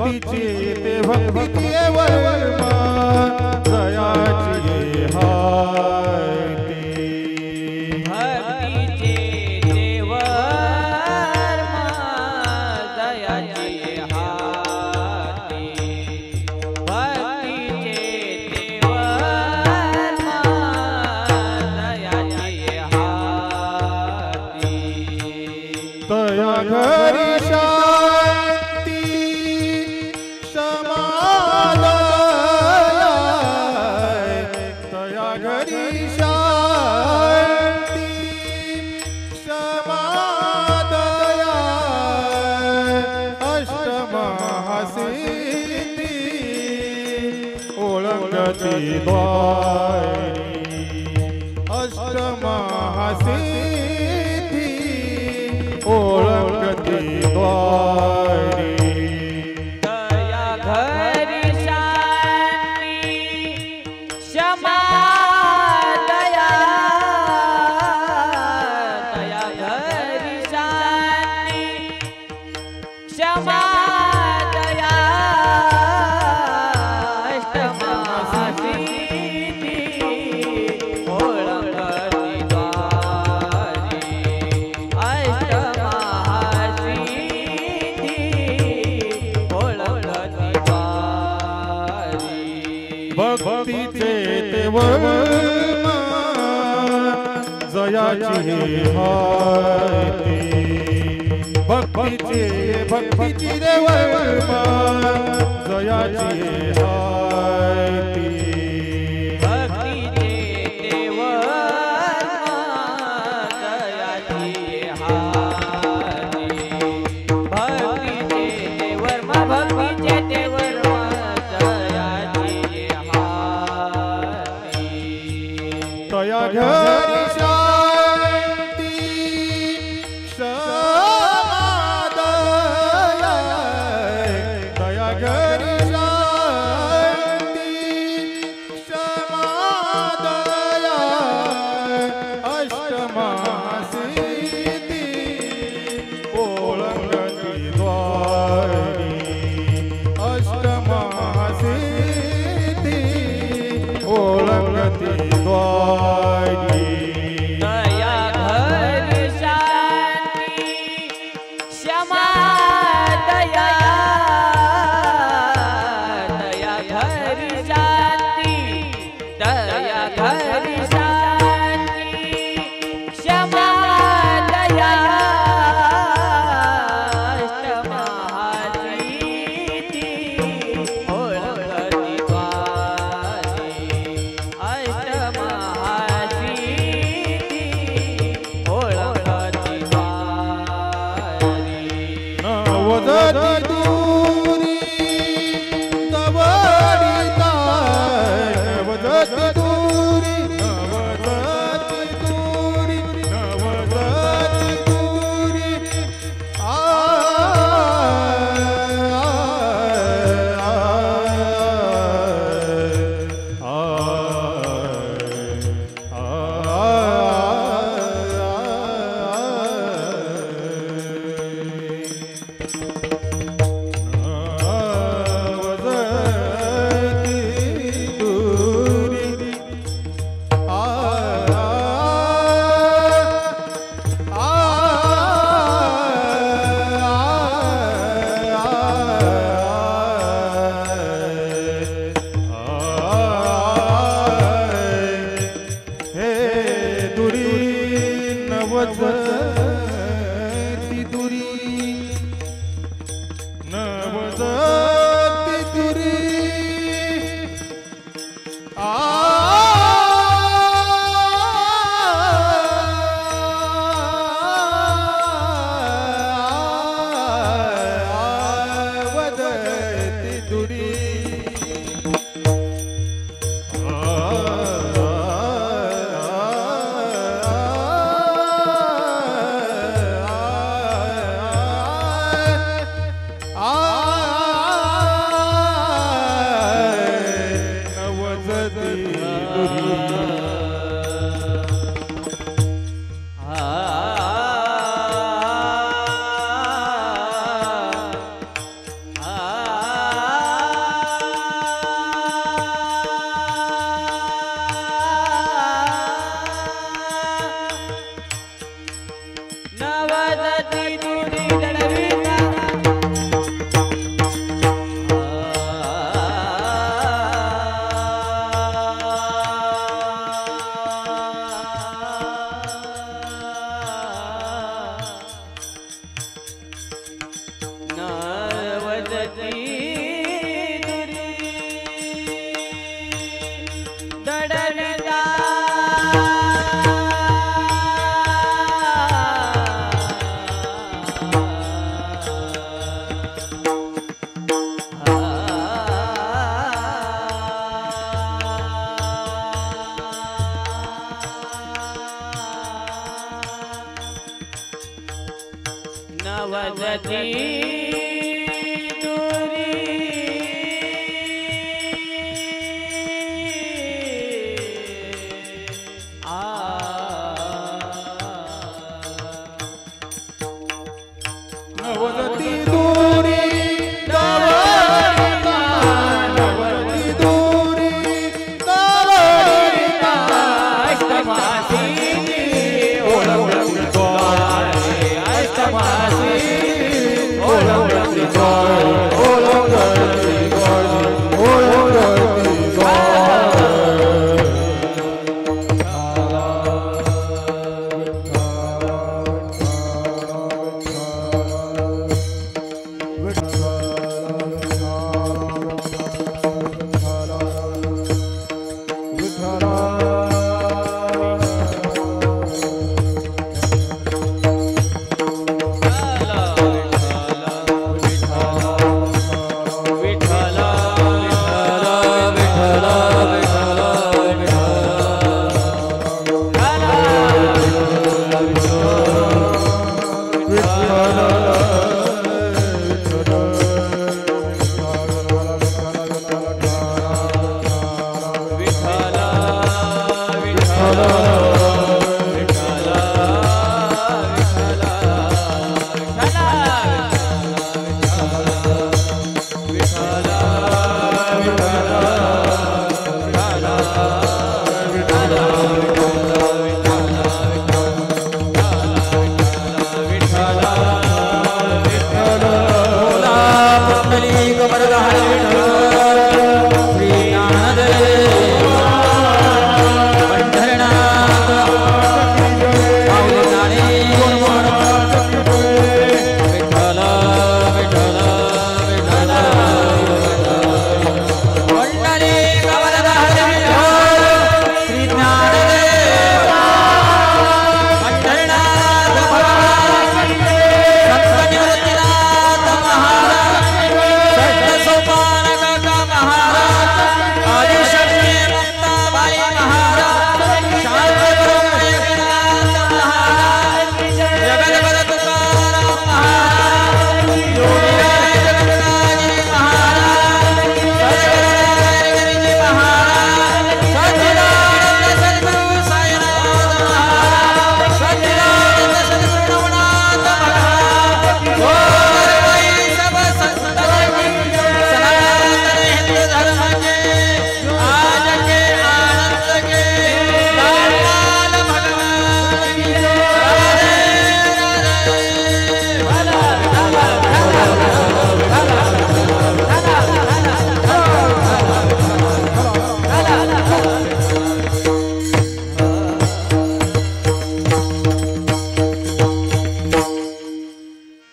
भक्तीची ते भक्तीची वर्मा दयाची हाती भक्तीचे देवर्मा दयाची हाती भक्तीचे देवर्मा दयाची हाती तया घरी शांती समाधान तया घरी शांती समाधान अष्टमहासिद्धी ओळखती द्वारी अष्टमहासिद्धी ओळखती द्वारी तया घरी शांती क्षमा दया तया घरी शांती क्षमा दया अष्टमहासिद्धी ओळखती द्वारी अष्टमहासिद्धी ओळखती द्वारी भक्तीचे ते वर्मा जयाची हाती भक्तीची रे वर्मा जयाची हाती भक्तीचे देवर्मा दयाची हाती भक्तीचे देवर्मा भक्तीचे देवर्मा दयाची हाती तया घरी शांती समाधान तया घरी शांती समाधान अष्टमहासिद्धी ओळखती द्वारी अष्टमहासिद्धी ओळखती द्वारी तया घरी शांती क्षमा दया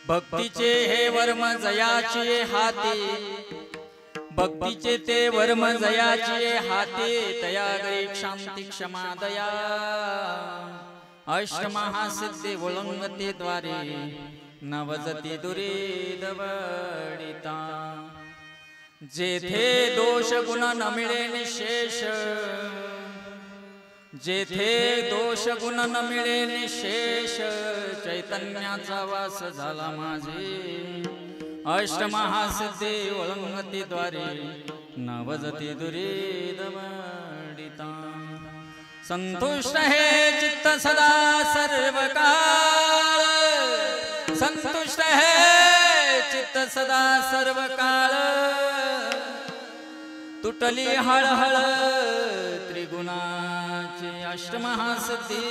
भक्तीचे हे वर्म जयाचे हाते, भक्तीचे ते वर्म जयाचे हाते, तया गरी शांती क्षमा दया, अष्टमहासिद्धि उल्लंघते द्वारे, नवजती दुरी दवडिता। जेथे दोष गुण न मिळे निशेष, जेथे दोष गुण न मिळे निशेष, चैतन्याचा वास झाला माझे, अष्टमहासिद्धि उल्लंघते द्वारे, नवजती दुरी दवडिता। संतुष्ट है चित्त सदा सर्वकाळ, संतुष्ट है चित्त सदा सर्वकाळ, तुटली हळहळ त्रिगुणाची, अष्टमहासिद्धि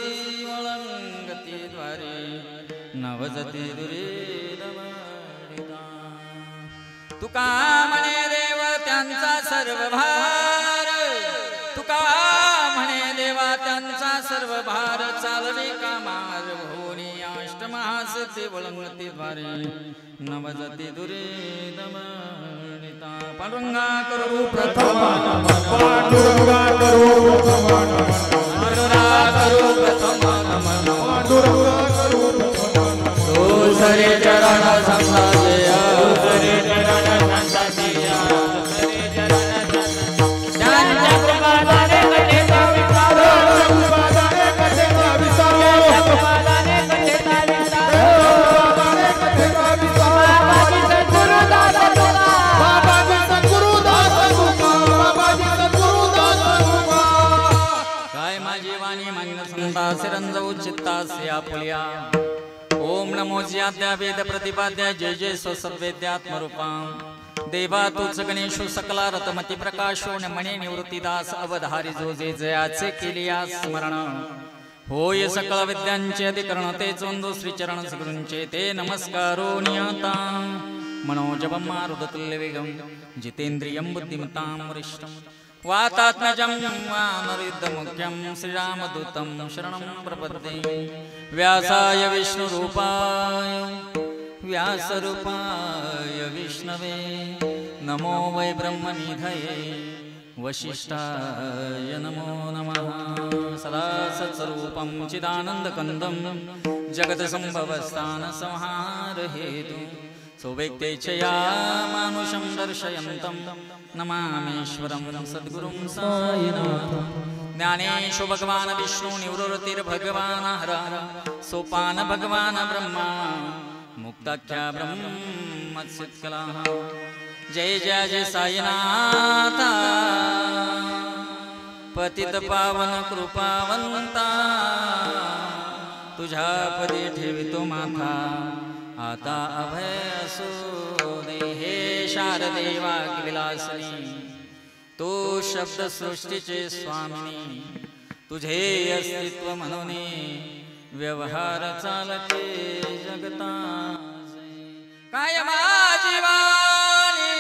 उल्लंघते द्वारे, नवजती दुरी दवडिता। तुका म्हणे देव त्यांचा सर्व भार, तुका म्हणे देवा त्यांचा सर्व भार, चालवे कामार भोनी, अष्टमहासिद्धि उल्लंघते द्वारे, नवजती दुरी दवडिता। पांडुरंगा करू प्रथम नमन, पांडुरंगा करू प्रथम नमन, पांडुरंगा करू प्रथम नमन, पांडुरंगा करू प्रथम नमन। दूसरे चरण संसारिय, दूसरे चरण संसारिय, दूसरे चरण ज्ञानच्या कृपादाने कटेचा विस्तार, कृपादाने कटेचा विस्तार, कृपादाने कटेचा विस्तार, कृपादाने कटेचा विस्तार। बाबाजी सद्गुरुदास तुका, बाबाजी सद्गुरुदास तुका, बाबाजी सद्गुरुदास तुका। काय माझी वाणी मान्य संता सिरंजव चित्तासे आपुल्या। ओम नमो ज्याद्या वेद प्रतिपाद्या, जय जय स्वसद्वेद्यात्मरूपां। देवा तूच गणेशो सकला रतमती प्रकाशो, म्हणे निवृत्तीदास अवधारी जो जे जयाचे केलिया स्मरण। होय सकळ विद्यांचे अधिकरण ते चोंदो श्रीचरण सगुरूंचे, ते नमस्कारो नियता। मनोजवं मारुदतुल्य वेगं, जितेन्द्रियं बुद्धिमतां वरिष्ठं, वातात्मजं वानरयुद्धमुख्यं, श्रीरामदूतं शरणं प्रपद्ये। व्यासाय विष्णुरूपाय, व्यासरूपाय विष्णवे, नमो वै ब्रह्मनिधये, वसिष्ठाय नमो नमः। सदा सत्स्वरूपं चिदानन्दकन्दं, जगत्सम्भवस्थान संहारहेतु, सौवेक्तेच्छया मानुषं दर्शयन्तं, नमामीश्वरं सद्गुरुं साईनाथं। ज्ञानेशो भगवान् विष्णु, निवृत्तिर्भगवान् हर, सोपान भगवान् ब्रह्मा, मुक्ताख्या ब्रह्मत्सित्कलाः। जय जय जय साईनाथ, पतित पावन कृपावंता, तुझ्या पदी ठेवितो माथा, आता अभय असो दे। हे शारदे वाग्विलासिनी, तू शब्द सृष्टीचे स्वामिनी, तुझे अस्तित्व म्हणून व्यवहार चालते जगता। काय माझी वाणी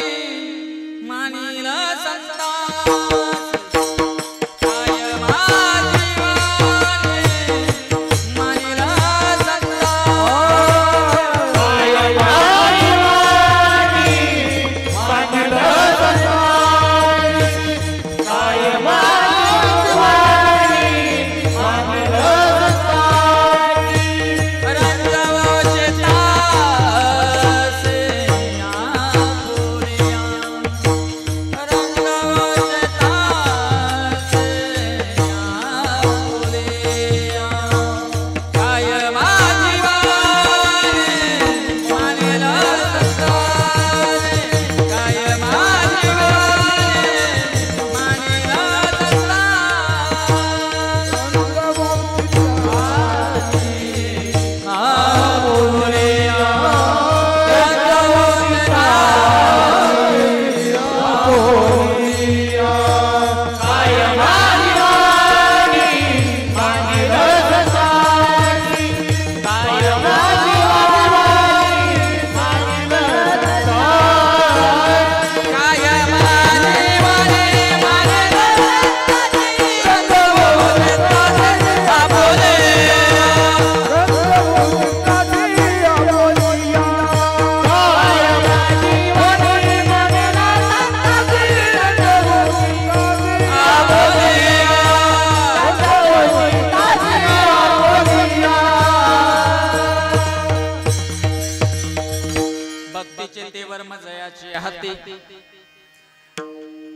यहती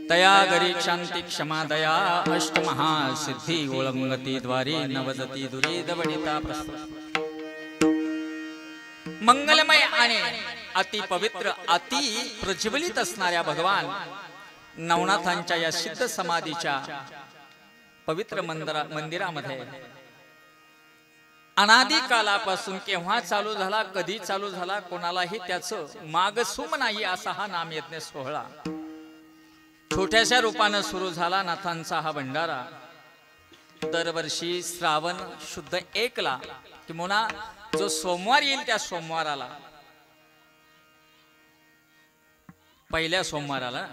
तया गरी शांती क्षमा दया अष्टमहासिद्धी ओळंगती द्वारी नवजती दुरीद वनिता प्रस्तुत मंगलमय आणि अति पवित्र अति प्रज्वलित असणाऱ्या भगवान नवनाथांच्या या सिद्ध समाधीच्या पवित्र मंदिरामध्ये अनादी कालापासून केव्हा चालू झाला, कधी चालू झाला, कोणालाही त्याचं मागसूम नाही असा हा नामयज्ञ सोहळा छोट्याशा रूपानं सुरू झाला. नाथांचा हा भंडारा दरवर्षी श्रावण शुद्ध 1 ला किंवा जो सोमवार येईल त्या सोमवाराला, पहिल्या सोमवाराला,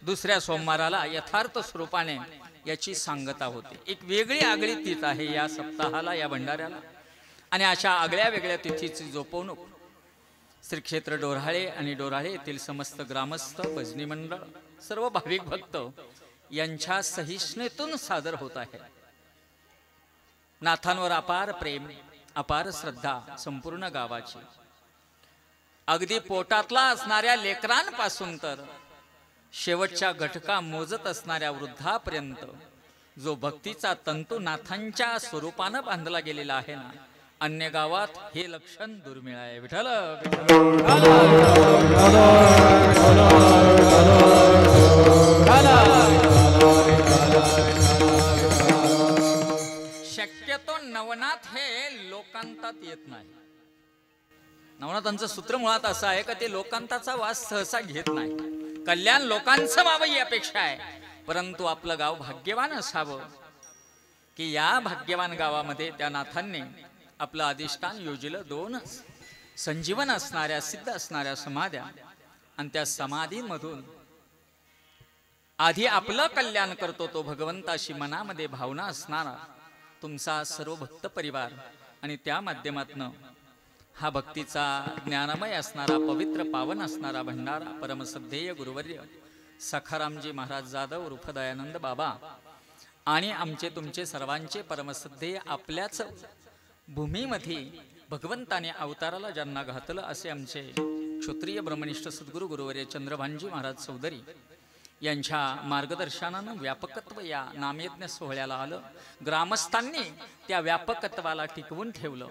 दुसऱ्या सोमवाराला यथार्थ स्वरूपाने याची सांगता होते. एक वेगळी आगळी तीच आहे या सप्ताहाला, या भंडाऱ्याला. आणि अशा आगळ्या वेगळ्या तिथीची जोपवणूक श्री क्षेत्र डोराळे आणि डोराळे येथील समस्त ग्रामस्थ, भजनी मंडळ, सर्व भाविक भक्त यांच्या सहिष्णुतेतून सादर होत आहे. नाथांवर अपार प्रेम, अपार श्रद्धा संपूर्ण गावाची, अगदी पोटातला असणाऱ्या लेकरांपासून तर शेवटच्या घटका मोजत असणाऱ्या वृद्धापर्यंत जो भक्तीचा तंतू नाथांच्या स्वरूपानं बांधला गेलेला आहे ना, अन्य गावात हे लक्षण दुर्मिळ आहे. विठ्ठल शक्यतो नवनाथ हे लोकांतात येत नाही. नवनाथांचं सूत्र मुळात असं आहे का ते लोकांताचा वास सहसा घेत नाही. कल्याण लोकांचं व्हावं ही अपेक्षा आहे, परंतु आपलं गाव भाग्यवान असावं की या भाग्यवान गावामध्ये त्या नाथांनी आपलं अधिष्ठान योजिलं 2 संजीवन असणाऱ्या, सिद्ध असणाऱ्या समाध्या. आणि त्या समाधीमधून आधी आपलं कल्याण करतो तो भगवंताशी मनामध्ये भावना असणारा तुमचा सर्व भक्त परिवार, आणि त्या माध्यमातनं हा भक्तीचा ज्ञानमय असणारा, पवित्र पावन असणारा भंडारा परमश्रद्धेय गुरुवर्य सखारामजी महाराज जाधव उर्फ दयानंद बाबा आणि आमचे तुमचे सर्वांचे परमश्रद्धेय आपल्याच भूमीमध्ये भगवंताने अवताराला ज्यांना घातलं असे आमचे क्षत्रिय ब्रह्मनिष्ठ सद्गुरु गुरुवर्य चंद्रभानजी महाराज चौधरी यांच्या मार्गदर्शनानं व्यापकत्व या नामयज्ञ सोहळ्याला आलं. ग्रामस्थांनी त्या व्यापकत्वाला टिकवून ठेवलं.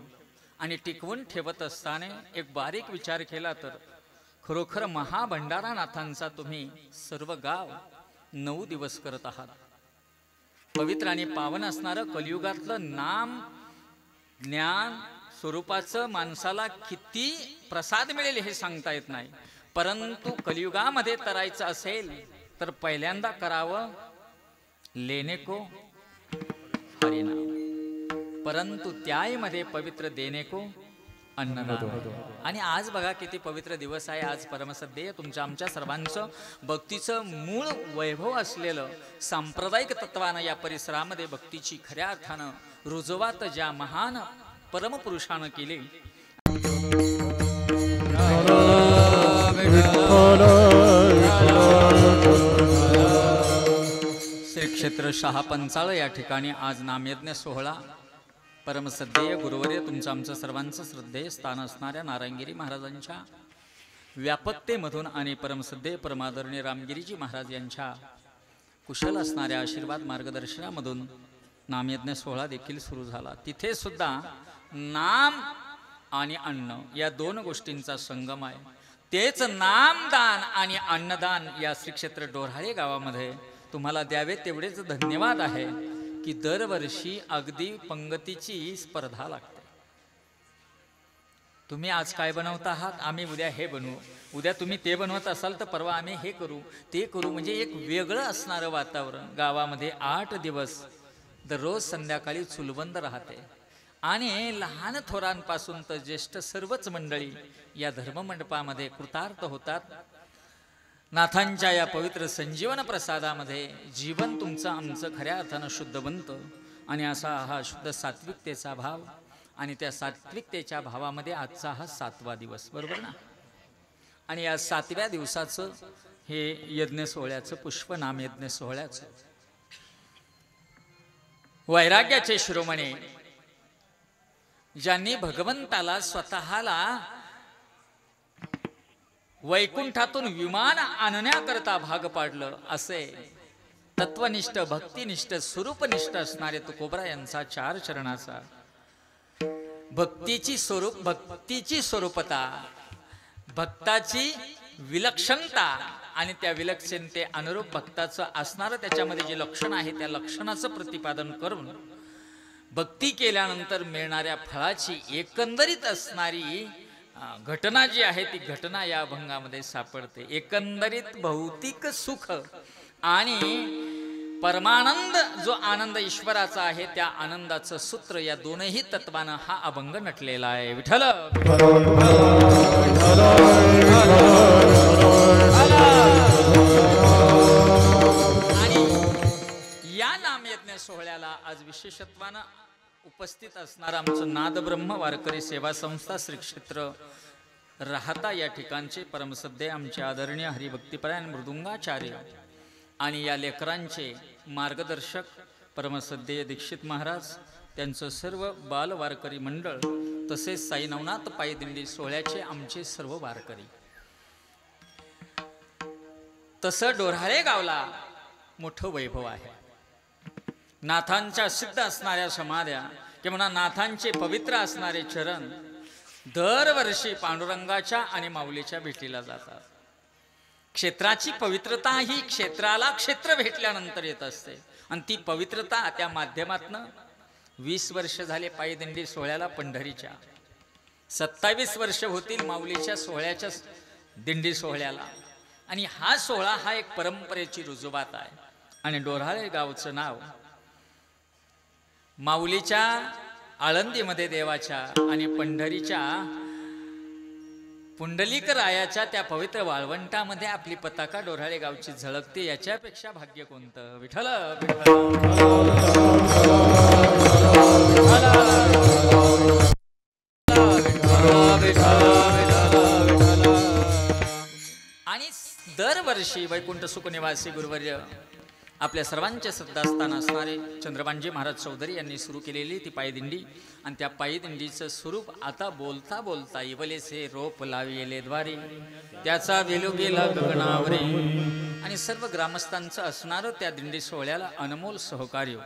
आणि टिकवून ठेवत असताना एक बारीक विचार केला तर खरोखर महाभंडारा नाथांचा तुम्ही सर्व गाव 9 दिवस करत आहात. पवित्र आणि पावन असणारं कलियुगातलं नाम ज्ञान स्वरूपाचं माणसाला किती प्रसाद मिळेल हे सांगता येत नाही, परंतु कलियुगामध्ये तरायचं असेल तर पहिल्यांदा करावं लेने को हरिनाम, परंतु त्यामध्ये पवित्र देणे को अन्नदान. आणि आज बघा किती पवित्र दिवस आहे. आज परमसद्धेय तुमच्या आमच्या सर्वांचं भक्तीचं मूळ वैभव असलेलं सांप्रदायिक तत्वानं या परिसरामध्ये भक्तीची खऱ्या अर्थानं रुजवात ज्या महान परमपुरुषानं केली. श्री क्षेत्र शहापंचाळ या ठिकाणी आज नामयज्ञ सोहळा परमश्रद्धेय गुरुवर्य तुमचं आमचं सर्वांचं श्रद्धेय स्थान असणाऱ्या नारायणगिरी महाराजांच्या व्यापकतेमधून आणि परमश्रद्धेय परमादरणीय रामगिरीजी महाराज यांच्या कुशल असणाऱ्या आशीर्वाद मार्गदर्शनामधून नामयज्ञ सोहळा देखील सुरू झाला. तिथे सुद्धा नाम आणि अन्न या 2 गोष्टींचा संगम आहे. तेच नामदान आणि अन्नदान या श्री क्षेत्र डोराळे गावामध्ये तुम्हाला द्यावे तेवढेच धन्यवाद आहे की दरवर्षी अगदी पंगतीची स्पर्धा लागते. तुम्ही आज काय बनवत आहात, आम्ही उद्या हे बनवू, उद्या तुम्ही ते बनवत असाल तर परवा आम्ही हे करू, ते करू. म्हणजे एक वेगळं असणारं वातावरण गावामध्ये 8 दिवस दररोज संध्याकाळी चुलबंद राहते. आणि लहान थोरांपासून तर ज्येष्ठ सर्वच मंडळी या धर्ममंडपामध्ये कृतार्थ होतात. नाथांच्या या पवित्र संजीवन प्रसादामध्ये जीवन तुमचं आमचं खऱ्या अर्थानं शुद्ध बनतं. आणि असा हा शुद्ध सात्विकतेचा भाव, आणि त्या सात्विकतेच्या भावामध्ये आजचा हा 7वा दिवस, बरोबर ना. आणि या 7व्या दिवसाचं हे यज्ञ सोहळ्याचं पुष्प नाम यज्ञ सोहळ्याचं वैराग्याचे शिरोमणी ज्यांनी भगवंताला स्वतःला वैकुंठातून विमान आणण्याकरता भाग पाडलं असे तत्वनिष्ठ भक्तिनिष्ठ स्वरूपनिष्ठ असणारे तुकोबरा यांचा 4 चरणाचा भक्तीची स्वरूपता, भक्ताची विलक्षणता आणि त्या विलक्षणते अनुरूप भक्ताचं असणारं त्याच्यामध्ये जे लक्षण आहे त्या लक्षणाचं प्रतिपादन करून भक्ती केल्यानंतर मिळणाऱ्या फळाची एकंदरीत असणारी घटना जी आहे ती घटना या अभंगामध्ये सापडते. एकंदरीत भौतिक सुख आणि परमानंद जो आनंद ईश्वराचा आहे त्या आनंदाचं सूत्र या दोनही तत्वानं हा अभंग नटलेला आहे. विठ्ठल आणि या नामयज्ञ सोहळ्याला आज विशेषत्वानं उपस्थित असणार आमचं नादब्रह्म वारकरी सेवा संस्था श्री क्षेत्र राहता या ठिकाणचे परमसद्य आमचे आदरणीय हरिभक्तिपरायण मृदुंगाचार्य आणि या लेकरांचे मार्गदर्शक परमसद्य दीक्षित महाराज, त्यांचं सर्व बाल वारकरी मंडळ, तसेच साई नवनाथ पायी दिंडी सोहळ्याचे आमचे सर्व वारकरी. तसं डोऱ्हाळे गावला मोठं वैभव आहे. नाथांच्या सिद्ध असणाऱ्या समाध्या किंवा नाथांचे पवित्र असणारे चरण दरवर्षी पांडुरंगाच्या आणि माऊलीच्या भेटीला जातात. क्षेत्राची पवित्रता ही क्षेत्राला क्षेत्र भेटल्यानंतर येत असते आणि ती पवित्रता त्या माध्यमातनं 20 वर्ष झाले पायी दिंडी सोहळ्याला पंढरीच्या, 27 वर्ष होतील माऊलीच्या सोहळ्याच्या दिंडी सोहळ्याला. आणि हा सोहळा हा एक परंपरेची रुजुवात आहे. आणि डोऱ्हाळे गावचं नाव माऊलीच्या आळंदीमध्ये देवाच्या आणि पंढरीच्या पुंडलिक रायाच्या त्या पवित्र वाळवंटामध्ये आपली पताका डोऱ्हाळे गावची झळकते. याच्यापेक्षा भाग्य कोणतं? विठ्ठल आणि दरवर्षी वैकुंठ सुखनिवासी गुरुवर्य आपल्या सर्वांचे श्रद्धास्थान असणारे चंद्रभानजी महाराज चौधरी यांनी सुरू केलेली ती पायदिंडी आणि त्या पायदिंडीचं स्वरूप आता बोलता बोलता इवलेसे रोप लाविले द्वारे त्याचा वेलो गेला गगनावरे. आणि सर्व ग्रामस्थांचं असणारं त्या दिंडी सोहळ्याला अनमोल सहकार्य,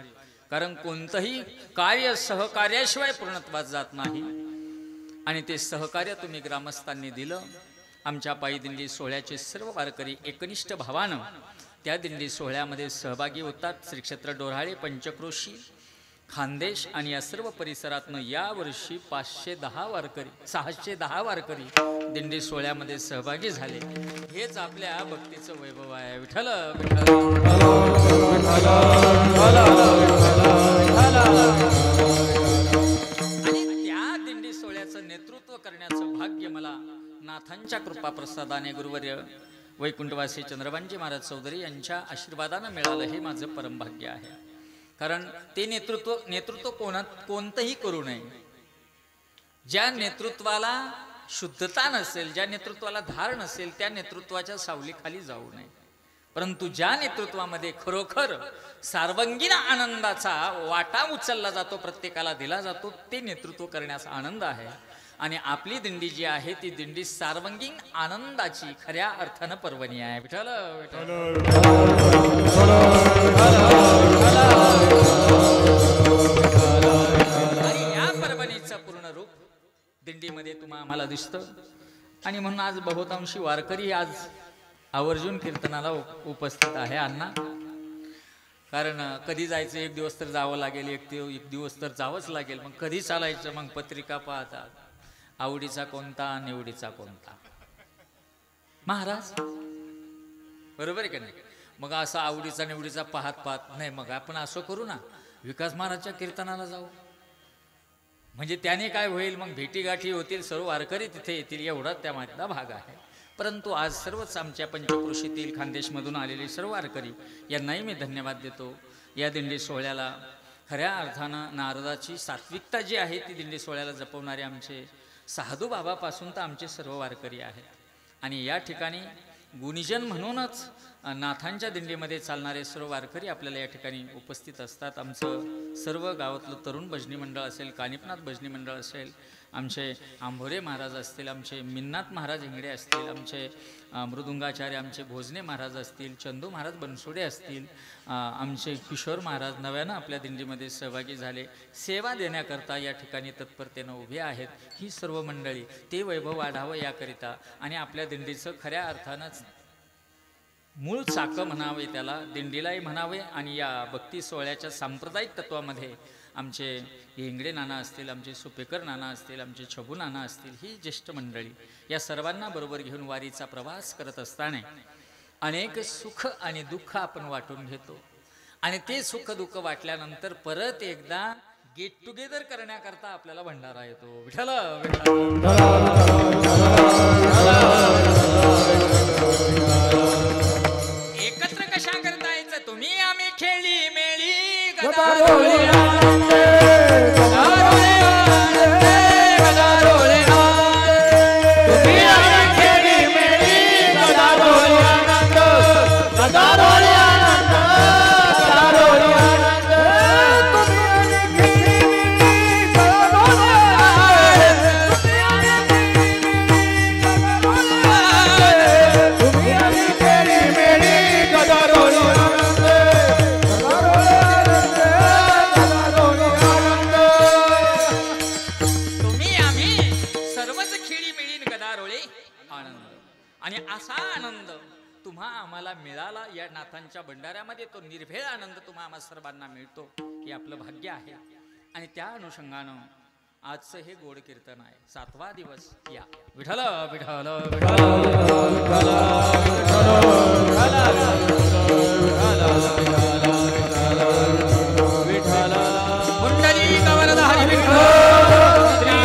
कारण कोणतंही कार्य सहकार्याशिवाय पूर्णत्वास जात नाही. आणि ते सहकार्य तुम्ही ग्रामस्थांनी दिलं. आमच्या पायदिंडी सोहळ्याचे सर्व वारकरी एकनिष्ठ भावानं त्या दिंडी सोहळ्यामध्ये सहभागी होतात. श्री क्षेत्र डोऱ्हाळे, पंचक्रोशी, खानदेश आणि या सर्व परिसरातनं यावर्षी 610 वारकरी दिंडी सोहळ्यामध्ये सहभागी झाले. हेच आपल्या भक्तीचं वैभव आहे. विठ्ठल आणि त्या दिंडी सोहळ्याचं नेतृत्व करण्याचं भाग्य मला नाथांच्या कृपा प्रसादाने गुरुवर्य वैकुंठवासी चंद्रभानजी महाराज चौधरी यांच्या आशीर्वादानं मिळालं हे माझं परमभाग्य आहे. कारण ते नेतृत्व कोणतंही करू नये. ज्या नेतृत्वाला शुद्धता नसेल, ज्या नेतृत्वाला धार नसेल, त्या नेतृत्वाच्या सावलीखाली जाऊ नये. परंतु ज्या नेतृत्वामध्ये खरोखर सार्वंगीण आनंदाचा वाटा उचलला जातो, प्रत्येकाला दिला जातो, ते नेतृत्व करण्याचा आनंद आहे. आणि आपली दिंडी जी आहे ती दिंडी सार्वंगीण आनंदाची खऱ्या अर्थानं पर्वणी आहे. विठ्ठल आणि या पर्वणीचं पूर्ण रूप दिंडीमध्ये आम्हाला दिसतं. आणि म्हणून आज बहुतांशी वारकरी आज आवर्जून कीर्तनाला उपस्थित आहे अण्णा. कारण कधी जायचं, एक दिवस तर जावं लागेल, एक दिवस तर जावंच लागेल. मग कधी चालायचं? मग पत्रिका पाहतात, आवडीचा कोणता, निवडीचा कोणता. महाराज बरोबर आहे का नाही? मग असं आवडीचा निवडीचा पाहत नाही. मग आपण असं करू ना, विकास महाराजच्या कीर्तनाला जाऊ. म्हणजे त्याने काय होईल? मग भेटीगाठी होतील, सर्व वारकरी तिथे येतील, एवढा त्यामधला भाग आहे. परंतु आज सर्वच आमच्या पंचक्रोशीतील खानदेशमधून आलेले सर्व वारकरी यांनाही मी धन्यवाद देतो. या दिंडी सोहळ्याला खऱ्या अर्थानं नारदाची सात्विकता जी आहे ती दिंडी सोहळ्याला जपवणारे आमचे साधू बाबापासून तर आमचे सर्व वारकरी आहेत. आणि या ठिकाणी गुणीजन म्हणूनच नाथांच्या दिंडीमध्ये चालणारे सर्व वारकरी आपल्याला या ठिकाणी उपस्थित असतात. आमचं सर्व गावातलं तरुण भजनी मंडळ असेल, कानिपनाथ भजनी मंडळ असेल, आमचे आंभोरे महाराज असतील, आमचे मिन्नाथ महाराज इंगडे असतील, आमचे मृदुंगाचार्य आमचे भोजने महाराज असतील, चंदू महाराज बनसोडे असतील, आमचे किशोर महाराज नव्यानं आपल्या दिंडीमध्ये सहभागी झाले, सेवा देण्याकरता या ठिकाणी तत्परतेनं उभे आहेत. ही सर्व मंडळी ते वैभव वाढावं याकरिता आणि आपल्या दिंडीचं खऱ्या अर्थानंच मूळ चाकं म्हणावे, त्याला दिंडीलाही म्हणावे. आणि या भक्ती सोहळ्याच्या सांप्रदायिक तत्वामध्ये आमचे इंगडे नाना असतील, आमचे सुपेकर नाना असतील, आमचे छबू नाना असतील, ही ज्येष्ठ मंडळी या सर्वांना बरोबर घेऊन वारीचा प्रवास करत असताना अनेक सुख आणि दुःख आपण वाटून घेतो. आणि ते सुख दुःख वाटल्यानंतर परत एकदा गेट टुगेदर करण्याकरता आपल्याला भंडारा येतो. विठ्ठल एकत्र कशा करता यायचं? तुम्ही आम्ही खेळी मेळी गदारोळी आनंद, गदारोळी आनंद, गदारोळी आनंद. तुम्ही आम्ही खेळी मेळी गदारोळी आनंद, गदारोळी आनंद, गदारोळी आनंद. तुम्ही आम्ही खेळी मेळी गदारोळी आनंद, गदारोळी आनंद, गदारोळी आनंद. तुम्ही आम्ही सर्वच खेळी मिळीन गदारोळे आनंद. आणि असा आनंद तुम्हा आम्हाला मिळाला या नाथांच्या भंडाऱ्यामध्ये, तो निर्भेळ आनंद तुम्हा आम्हा सर्वांना मिळतो, हे आपलं भाग्य आहे. आणि त्या अनुषंगानं आजचं हे गोड कीर्तन आहे. 7वा दिवस. या विठ्ठल विठ्ठल विठ्ठल कुंडली कवरधारी विठ्ठल श्री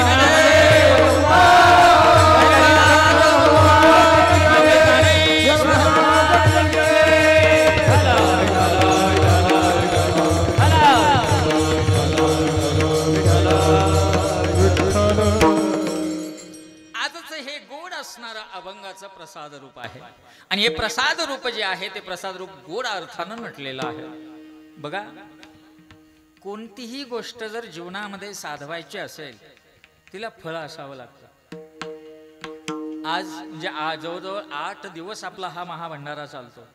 अभंगाचं प्रसाद रूप आहे. आणि हे प्रसाद रूप जे आहे ते प्रसाद रूप गोड अर्थानं नटलेलं आहे. बघा, कोणतीही गोष्ट जर जीवनामध्ये साधवायची असेल तिला फळ असावं लागतं. आज म्हणजे जवळजवळ 8 दिवस आपला हा महाभंडारा चालतो.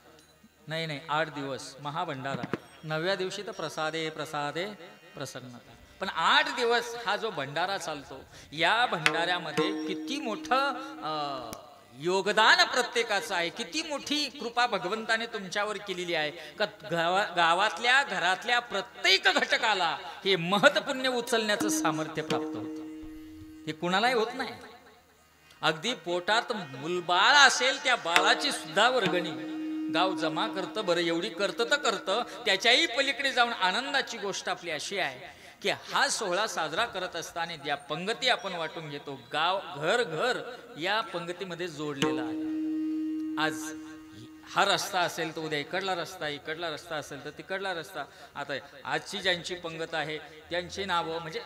नाही 8 दिवस महाभंडारा. 9व्या दिवशी तर प्रसादे प्रसादे प्रसन्नता. पण 8 दिवस हा जो भंडारा चालतो, या भंडाऱ्यामध्ये किती मोठं योगदान प्रत्येकाचं आहे, किती मोठी कृपा भगवंताने तुमच्यावर केलेली आहे का गावातल्या घरातल्या प्रत्येक घटकाला हे महत्पुण्य उचलण्याचं सामर्थ्य प्राप्त होतं. हे कुणालाही होत नाही. अगदी पोटात मुलबाळ असेल त्या बाळाची सुद्धा वर्गणी गाव जमा करतं. बरं, एवढी करतं तर करतं, त्याच्याही पलीकडे जाऊन आनंदाची गोष्ट आपली अशी आहे की हा सोहळा साजरा करत असताना ज्या पंगती आपण वाटून घेतो, गाव घर घर या पंगतीमध्ये जोडलेला आहे. आज हा रस्ता असेल तर उद्या इकडला रस्ता, इकडला रस्ता असेल तर तिकडला रस्ता. आता आजची ज्यांची पंगत आहे त्यांची नावं म्हणजे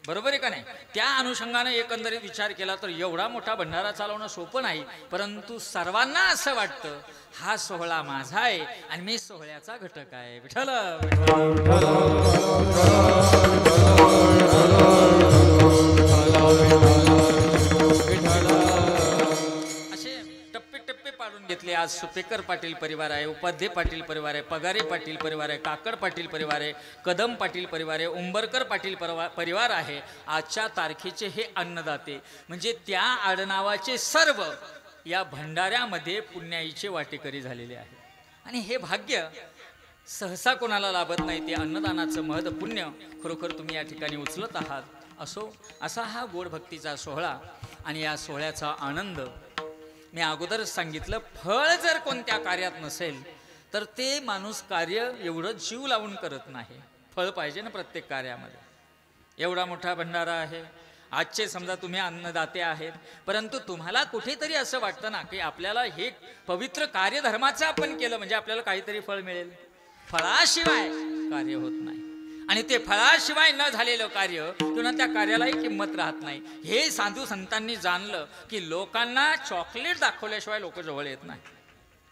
बरोबर आहे का नाही? त्या अनुषंगाने एकंदरीत विचार केला तर एवढा मोठा भंडारा चालवणं सोपं नाही. परंतु सर्वांना असं वाटतं हा सोहळा माझा आहे आणि मी सोहळ्याचा घटक आहे. विठ्ठल असे टप्पे टप्पे पाडून घेतले. आज सुपेकर पाटील परिवार आहे, उपाध्ये पाटील परिवार आहे, पगारे पाटील परिवार आहे, काकड पाटील परिवार आहे, कदम पाटील परिवार आहे, उंबरकर पाटील परिवार आहे. आजच्या तारखेचे हे अन्नदाते म्हणजे त्या आडनावाचे सर्व या भंडाऱ्यामध्ये पुण्याईचे वाटेकरी झालेले आहे. आणि हे भाग्य सहसा कोणाला लाभत नाही. ते अन्नदानाचं महत् पुण्य खरोखर तुम्ही या ठिकाणी उचलत आहात. असो असा हा गोड भक्तीचा सोहळा. आणि या सोहळ्याचा आनंद मी अगोदरच सांगितलं, फळ जर कोणत्या कार्यात नसेल तर ते माणूस कार्य एवढं जीव लावून करत नाही. फळ पाहिजे ना प्रत्येक कार्यामध्ये. एवढा मोठा भंडारा आहे. आजचे समजा तुम्ही अन्नदाते आहेत, परंतु तुम्हाला कुठेतरी असं वाटतं ना की आपल्याला हे पवित्र कार्य धर्माचं आपण केलं म्हणजे आपल्याला काहीतरी फळ मिळेल. फळाशिवाय कार्य होत नाही. आणि ते फळाशिवाय न झालेलं कार्य किंवा त्या कार्यालाही किंमत राहत नाही. हे साधू संतांनी जाणलं की लोकांना चॉकलेट दाखवल्याशिवाय लोक जवळ येत नाही.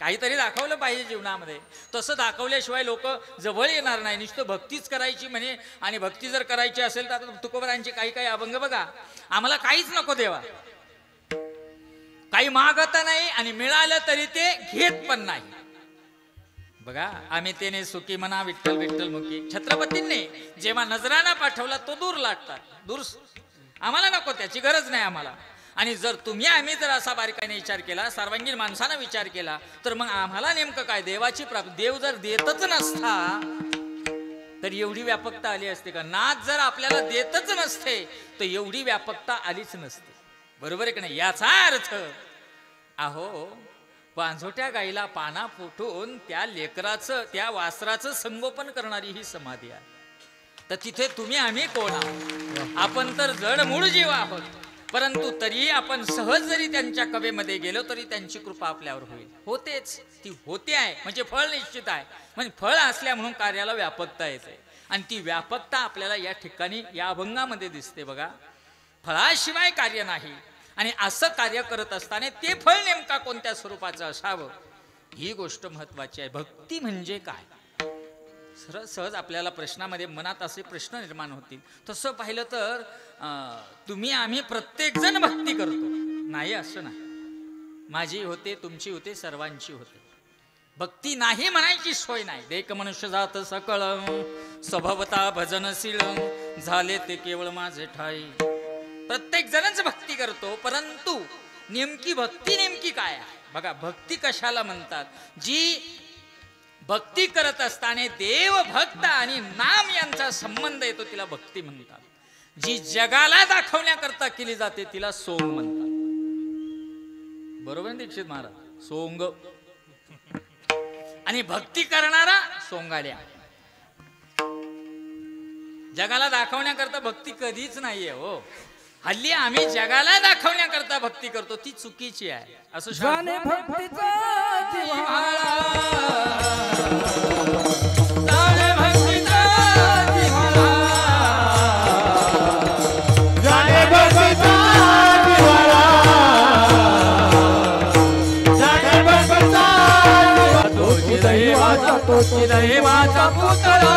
काहीतरी दाखवलं पाहिजे जीवनामध्ये. तसं दाखवल्याशिवाय लोक जवळ येणार नाही. नुसतं भक्तीच करायची म्हणे, आणि भक्ती जर करायची असेल तर आता तुकोबरांचे काही काही अभंग बघा, आम्हाला काहीच नको देवा, काही मागत नाही आणि मिळालं तरी ते घेत पण नाही. बघा, आम्ही तेने सुखी म्हणा विठ्ठल विठ्ठल मुखी. छत्रपतींनी जेव्हा नजराना पाठवला तो दूर लाटतात, दूर, आम्हाला नको, त्याची गरज नाही आम्हाला. आणि जर तुम्ही आम्ही जर असा बारकाईने विचार केला, सर्वांगीण माणसानं विचार केला, तर मग आम्हाला नेमकं काय, देवाची प्राप्ती. देव जर देतच नसता तर एवढी व्यापकता आली असते का? नाथ जर आपल्याला देतच नसते तर एवढी व्यापकता आलीच नसते. बरोबर आहे की नाही? याचा अर्थ, अहो, पांझोट्या गाईला पाना फुटून त्या लेकराचं, त्या वासराचं संगोपन करणारी ही समाधी आहे. तर तिथे तुम्ही आम्ही कोण आहोत? आपण तर जडमूळ जीव आहोत, परंतु तरीही आपण सहज जरी त्यांच्या कवेमध्ये गेलो तरी त्यांची कृपा आपल्यावर होईल. होतेच, ती होते आहे म्हणजे फळ निश्चित आहे. म्हणजे फळ असल्या म्हणून कार्याला व्यापकता येते, आणि ती व्यापकता आपल्याला या ठिकाणी या अभंगामध्ये दिसते. बघा, फळाशिवाय कार्य नाही, आणि असं कार्य करत असताना ते फळ नेमका कोणत्या स्वरूपाचं असावं ही गोष्ट महत्वाची आहे. भक्ती म्हणजे काय? सहज आपल्याला प्रश्नामध्ये मनात असे प्रश्न निर्माण होतील. तसं पाहिलं तर तुम्ही आम्ही प्रत्येक जण भक्ती करतो, नाही असं नाही. माझी होते, तुमची होते, सर्वांची होते. भक्ती नाही म्हणायची सोय नाही. देख मनुष्य जात सकळ स्वभावता भजनशील झाले ते केवळ माझे ठाई. प्रत्येक जणच भक्ती करतो, परंतु नेमकी भक्ती नेमकी काय आहे? बघा, भक्ती कशाला म्हणतात? जी भक्ती करत असताना देव भक्त आणि नाम यांचा संबंध येतो तिला भक्ती म्हणतात. जी जगाला दाखवण्याकरता केली जाते तिला सोंग म्हणतात. बरोबर ना दीक्षित महाराज? सोंग. आणि भक्ती करणारा सोंगाड्या. जगाला दाखवण्याकरता भक्ती कधीच नाहीये हो. हल्ली आम्ही जगाला दाखवण्याकरता भक्ती करतो, ती चुकीची आहे. असं जाणे भक्तीचा जिव्हाळा, जाणे भक्तीचा जिव्हाळा, जाणे भक्तीचा जिव्हाळा, जाणे भक्तीचा जिव्हाळा. तोची दैवाचा, तोची दैवाचा पुतळा,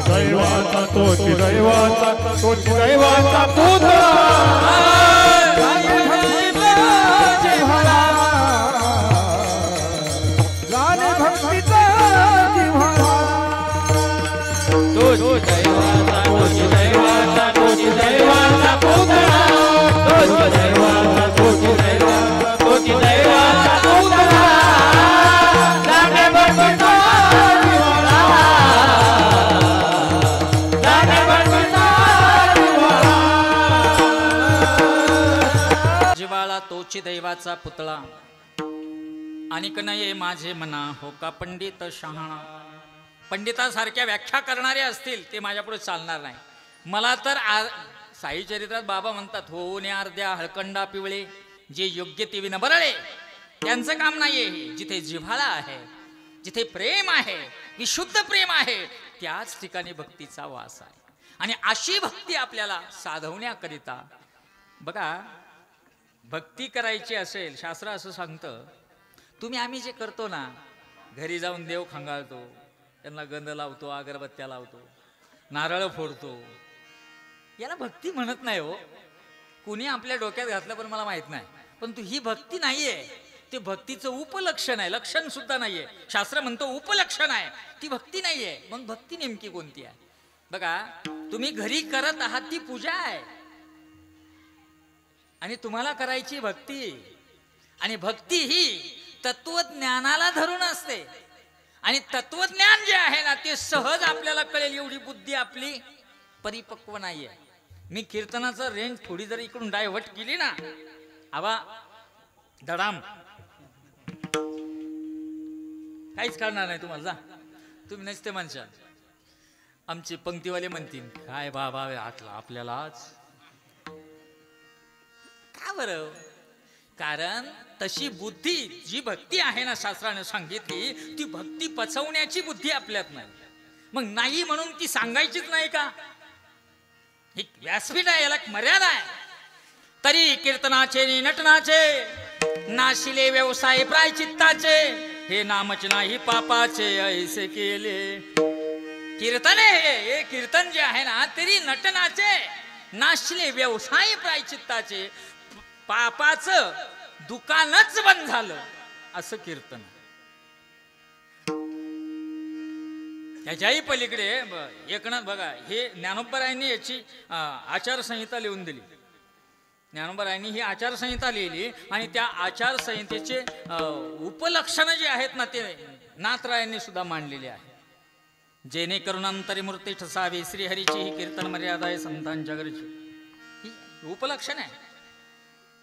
दैवाचा, तोची दैवाचा, तोची दैवाचा पुतळा. जाणे भक्तीचा जिव्हाळा, जाणे भक्तीचा जिव्हाळा. तोची दैवाचा, तोची दैवाचा, तोची दैवाचा पुतळा, तोची दैवाचा, तोची दैवाचा, तोची दैवाचा पुतळा. जाणे भक्तीचा जिव्हाळा, जाणे भक्तीचा जिव्हाळा. जिव्हाळा तोची दैवाचा पुतळा. आणि नये माझे मना हो का पंडित शहाणा. पंडितासारख्या व्याख्या करणारे असतील ते माझ्यापुढे चालणार नाही. मला तर साई चरित्रात बाबा म्हणतात, हो ने अर्ध्या हळकंडा पिवळे जे योग्य ते विनबरळे. त्यांचं काम नाहीये. जिथे जिव्हाळा आहे, जिथे प्रेम आहे, विशुद्ध प्रेम आहे, त्याच ठिकाणी भक्तीचा वास आहे. आणि अशी भक्ती आपल्याला साधवण्याकरिता, बघा, भक्ती करायची असेल, शास्त्र असं सांगतं, तुम्ही आम्ही जे करतो ना, घरी जाऊन देव खंगाळतो, त्यांना गंध लावतो, अगरबत्त्या लावतो, नारळ फोडतो, याला भक्ती म्हणत नाही हो. कुणी आपल्या डोक्यात घातलं पण मला माहित नाही, पण तू ही भक्ती नाहीये. ते भक्तीचं उपलक्षण आहे, लक्षण सुद्धा नाहीये. शास्त्र म्हणतो उपलक्षण आहे, ती भक्ती नाहीये. मग भक्ती नेमकी कोणती आहे? बघा, तुम्ही घरी करत आहात ती पूजा आहे, आणि तुम्हाला करायची भक्ती. आणि भक्ती ही तत्वज्ञानाला धरून असते, आणि तत्वज्ञान जे आहे ना ते सहज आपल्याला कळेल एवढी बुद्धी आपली परिपक्व नाहीये. मी कीर्तनाचं रेंज थोडी जर इकडून डायव्हर्ट केली ना, आवा धडाम, काहीच करणार नाही तुम्हाला. जा तुम्ही नसते म्हणशाल. आमचे पंक्तीवाले म्हणतील, काय बाबा आटला आपल्याला आज. का बरं? कारण तशी बुद्धी जी भक्ती आहे ना शास्त्राने सांगितली, ती भक्ती पचवण्याची बुद्धी आपल्यात नाही. मग नाही म्हणून ती सांगायचीच नाही का? ही व्यासपीठ आहे, याला मर्यादा आहे. तरी कीर्तनाचे नटनाचे नाशिले व्यवसाय प्रायचित्ताचे, हे नामच नाही पापाचे ऐसे केले. कीर्तन हे कीर्तन जे आहे ना तरी नटनाचे, नाशिले व्यवसाय प्रायचित्ताचे, पापाचं दुकानच बंद झालं असं कीर्तन. त्याच्याही पलीकडे एकनाथ बघा, हे ज्ञानोबरायांनी याची आचारसंहिता लिहून दिली. ज्ञानोबरायांनी ही आचारसंहिता लिहिली आणि त्या आचारसंहितेचे उपलक्षणं जे आहेत ना ते नाथरायांनी सुद्धा मांडलेले आहे. जेणेकरून अंतरी मूर्ती ठसावी श्रीहरीची, ही कीर्तन मर्यादा आहे संतांच्या घरची. ही उपलक्षण आहे.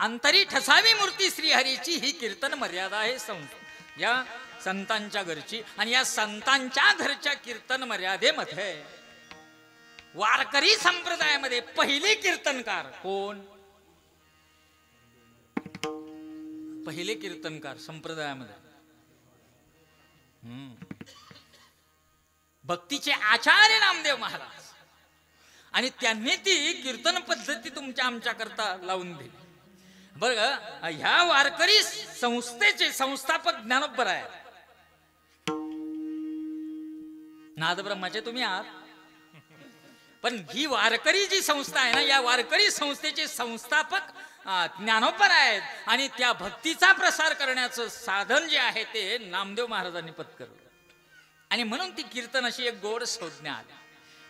अंतरी ठसावी मूर्ती श्रीहरीची, ही कीर्तन मर्यादा आहे या संतांच्या घरची. आणि या संतांच्या घरच्या कीर्तन मर्यादेमध्ये वारकरी संप्रदायामध्ये पहिले कीर्तनकार कोण? पहिले कीर्तनकार संप्रदायामध्ये भक्तीचे आचार्य नामदेव महाराज. आणि त्यांनी ती कीर्तन पद्धती तुमच्या आमच्या करता लावून दिली. बरं, ह्या वारकरी संस्थेचे संस्थापक ज्ञानोबराय आहेत. नादब्रह्माचे तुम्ही आहात, पण ही वारकरी जी संस्था आहे ना, या वारकरी संस्थेचे संस्थापक ज्ञानोबराय आहेत. आणि त्या भक्तीचा प्रसार करण्याचं साधन जे आहे ते नामदेव महाराजांनी पत्करलं. आणि म्हणून ती कीर्तन अशी एक गोड संज्ञा आली.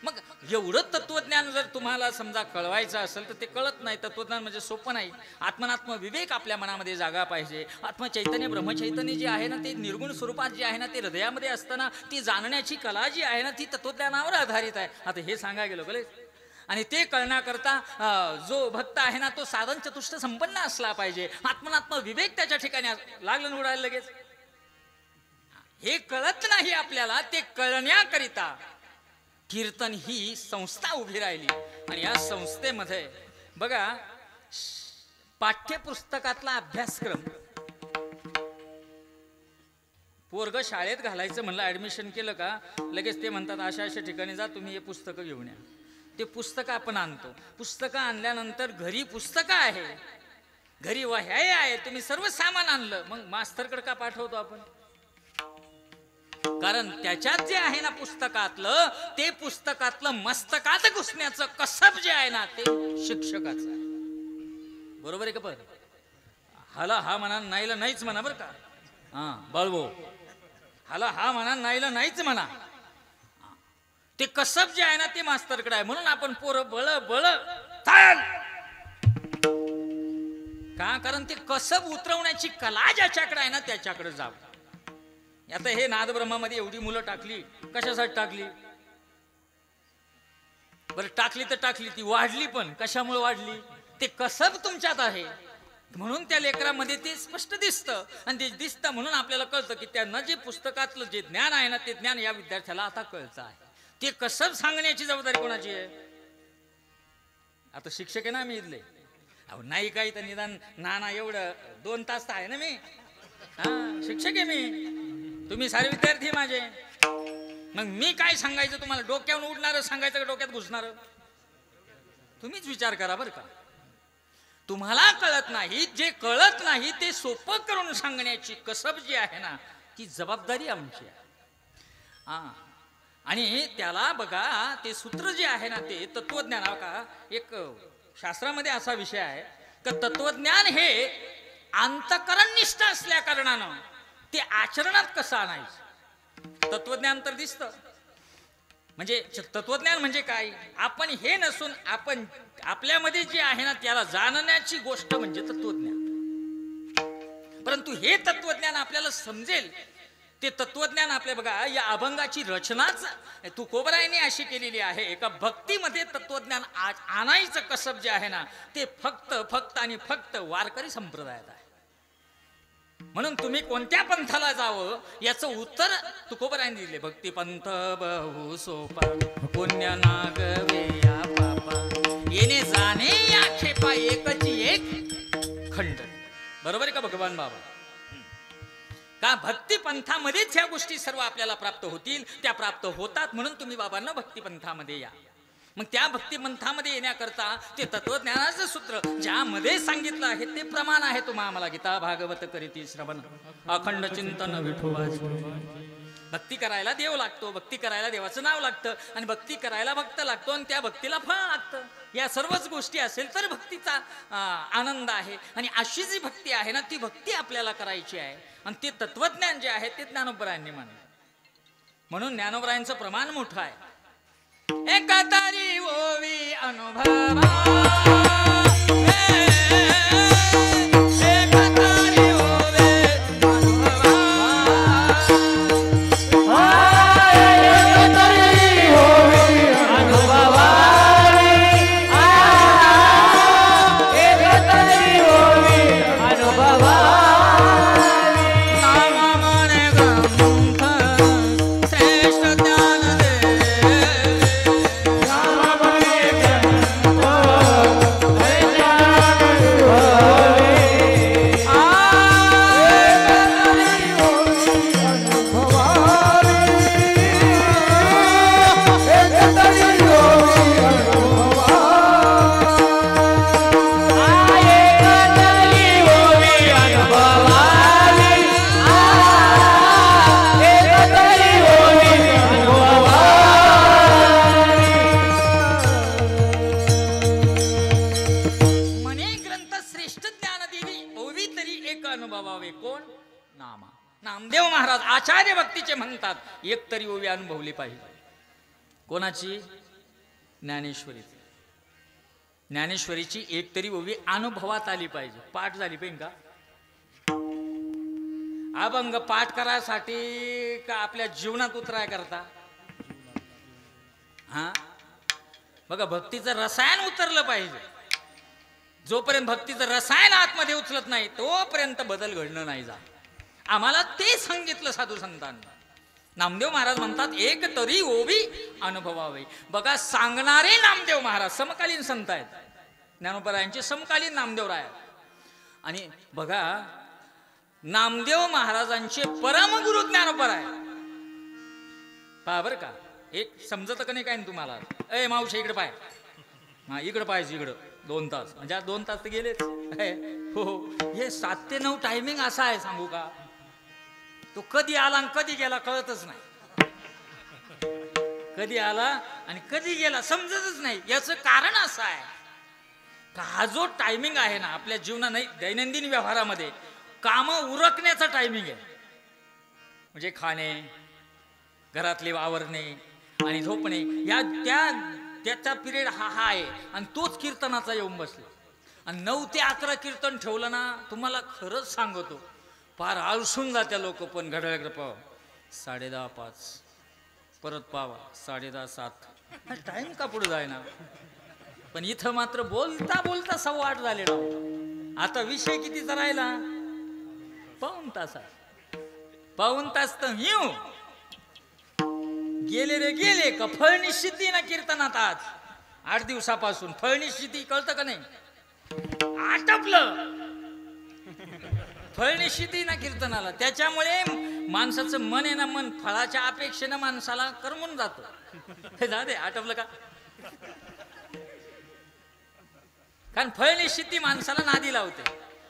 मग एवढं तत्वज्ञान जर तुम्हाला समजा कळवायचं असेल तर ते कळत नाही. तत्वज्ञान म्हणजे सोपं नाही. आत्मनात्म विवेक आपल्या मनामध्ये जागा पाहिजे. आत्मचैतन्य ब्रह्मचैतन्य जे आहे ना ते निर्गुण स्वरूपात जे आहे ना ते हृदयामध्ये असताना ती जाणण्याची कला जी आहे ना ती तत्वज्ञानावर आधारित आहे. आता हे सांगायला गेलो बरे. आणि ते कळण्याकरता जो भक्त आहे ना तो साधन चतुष्ट संपन्न असला पाहिजे. आत्मनात्म विवेक त्याच्या ठिकाणी लागलं निवडायला लगेच. हे कळत नाही आपल्याला. ते कळण्याकरिता कीर्तन ही संस्था उभी राहिली. आणि या संस्थेमध्ये बघा पाठ्यपुस्तकातला अभ्यासक्रम, पोरग शाळेत घालायचं म्हणलं, ऍडमिशन केलं का लगेच ते म्हणतात अशा अशा ठिकाणी जा, तुम्ही हे पुस्तकं घेऊन या. ते पुस्तकं आपण आणतो. पुस्तकं आणल्यानंतर घरी पुस्तकं आहे, घरी वह्या आहे, तुम्ही सर्व सामान आणलं, मग मास्तरकडे का पाठवतो आपण? कारण त्याच्यात जे आहे ना पुस्तकातलं, ते पुस्तकातलं मस्तकात घुसण्याचं कसब जे आहे ना ते शिक्षकाचं आहे. बरोबर आहे का? पण हाला हा म्हणा, नाहीला नाहीच म्हणा. बरं का? हा बाळवो, हाला हा म्हणा, नाहीला नाहीच म्हणा. ते कसब जे आहे ना ते मास्तरकडे आहे. म्हणून आपण पोरं बळ बळ चाल का? कारण ते कसब उतरवण्याची कला ज्याच्याकडे आहे ना त्याच्याकडे जावं. आता हे नादब्रह्मामध्ये एवढी मुलं टाकली, कशासाठी टाकली? बरं टाकली तर टाकली, ती वाढली पण कशामुळे वाढली? ते कसब तुमच्यात आहे म्हणून त्या लेकरामध्ये ते स्पष्ट दिसतं. आणि ते दिसतं म्हणून आपल्याला कळतं की त्यांना जे पुस्तकातलं जे ज्ञान आहे ना ते ज्ञान या विद्यार्थ्याला आता कळतं आहे. ते कसब सांगण्याची जबाबदारी कोणाची आहे? आता शिक्षक आहे ना मी इथले. अहो नाही काही तर निदान नाना एवढं 2 तास तर आहे ना मी. हा शिक्षक आहे मी, तुम्ही सारे विद्यार्थी माझे. मग मी काय सांगायचं तुम्हाला? डोक्यावर उडणार सांगायचं का डोक्यात घुसणार? तुम्हीच विचार करा बरं का. तुम्हाला कळत नाही, जे कळत नाही ते सोपं करून सांगण्याची कसब जी आहे ना ती जबाबदारी आमची आहे. हा आणि त्याला बघा ते सूत्र जे आहे ना ते तत्वज्ञान. का एक शास्त्रामध्ये असा विषय आहे की तत्वज्ञान हे अंतःकरणनिष्ठ असल्या कारणानं ते आचरणात कसं आणायचं? तत्वज्ञान तर दिसतं. म्हणजे तत्वज्ञान म्हणजे काय? आपण हे नसून आपण आपल्यामध्ये जे आहे ना त्याला जाणण्याची गोष्ट म्हणजे तत्वज्ञान. परंतु हे तत्वज्ञान आपल्याला समजेल ते तत्वज्ञान आपल्या बघा या अभंगाची रचनाच तुकोबरायांनी अशी केलेली आहे का भक्तीमध्ये तत्वज्ञान आणायचं कसब जे आहे ना ते फक्त आणि फक्त वारकरी संप्रदायात आहे. म्हणून तुम्ही कोणत्या पंथाला जावं याचं उत्तर तुकोबरायांनी दिले. भक्ती पंथ बहु सोपा, पुण्य नागवे या पापा, येणे जाणे या खेपा, एकची एक खंड. बरोबर आहे का भगवान बाबा? का भक्ती पंथामध्येच ह्या गोष्टी सर्व आपल्याला प्राप्त होतील, त्या प्राप्त होतात. म्हणून तुम्ही बाबांना भक्ती पंथामध्ये या. मग त्या भक्तिपंथामध्ये येण्याकरता ते तत्वज्ञानाचं सूत्र ज्यामध्ये सांगितलं आहे ते प्रमाण आहे. तुम्हा आम्हाला गीता भागवत करीती श्रवण अखंड चिंतन विठोबाचे. भक्ती करायला देव लागतो, भक्ती करायला देवाचं नाव लागतं आणि भक्ती करायला भक्त लागतो आणि त्या भक्तीला फळ लागतं. या सर्वच गोष्टी असेल तर भक्तीचा आनंद आहे. आणि अशी जी भक्ती आहे ना ती भक्ती आपल्याला करायची आहे आणि ते तत्वज्ञान जे आहे ते ज्ञानोबरायांनी मानलं. म्हणून ज्ञानोबरायांचं प्रमाण मोठं आहे. एकतरी ओवी अनुभवा नामदेव महाराज आचार्य भक्तीचे म्हणतात एक तरी ओवी अनुभवली पाहिजे. कोणाची? ज्ञानेश्वरी. ज्ञानेश्वरीची एक तरी ओवी अनुभवात आली पाहिजे, पाठ झाली पाहिजे का? अभंग पाठ करायसाठी का आपल्या जीवनात उतराय करता? हा बघा, भक्तीचं रसायन उतरलं पाहिजे. जोपर्यंत भक्तीचं रसायन आतमध्ये उचलत नाही तोपर्यंत बदल घडणं नाही जा. आम्हाला ते सांगितलं साधू संतांनी. नामदेव महाराज म्हणतात एक तरी ओवी अनुभवावे. बघा, सांगणारे नामदेव महाराज समकालीन संत आहेत. ज्ञानोबरायांचे समकालीन नामदेव राय. आणि बघा, नामदेव महाराजांचे परमगुरु ज्ञानोबराय. पहा बरं का, एक समजत का नाही काय तुम्हाला? ए मावशी इकडे पाय, हा इकडे पाहायचं, इकडं 2 तास. म्हणजे 2 तास तर गेलेच. हो, हे 7 ते 9 टायमिंग असा आहे सांगू का? तो कधी आला आणि कधी गेला कळतच नाही. कधी आला आणि कधी गेला समजतच नाही. याचं कारण असं आहे का हा जो टायमिंग आहे ना आपल्या जीवनात दैनंदिन व्यवहारामध्ये काम उरकण्याचा टायमिंग आहे. म्हणजे खाणे, घरातले वावरणे आणि झोपणे या त्याचा पिरियड हा आहे. आणि तोच कीर्तनाचा येऊन बसला. आणि 9 ते 11 कीर्तन ठेवलं ना, तुम्हाला खरंच सांगतो फार आळसून जात्या लोक. पण घड्याळाकडे पावा 10:30 5, परत पावा 10:30 7. टाइम का पुढे जायना? पण इथं मात्र बोलता बोलता 7:15 झाले ना. आता विषय कितीचा राहिला? पाऊण तास. पाऊण तास तर येऊ गेले रे गेले. का फळ निश्चिती ना कीर्तनात आज 8 दिवसापासून फळ निश्चिती कळतं का नाही? आटपलं फळ निश्चिती ना कीर्तनाला. त्याच्यामुळे माणसाचं मन आहे ना, मन फळाच्या अपेक्षेनं माणसाला करमून जातं. हे जा दे, आटपलं का? कारण फळ निश्चिती माणसाला नादी लावते.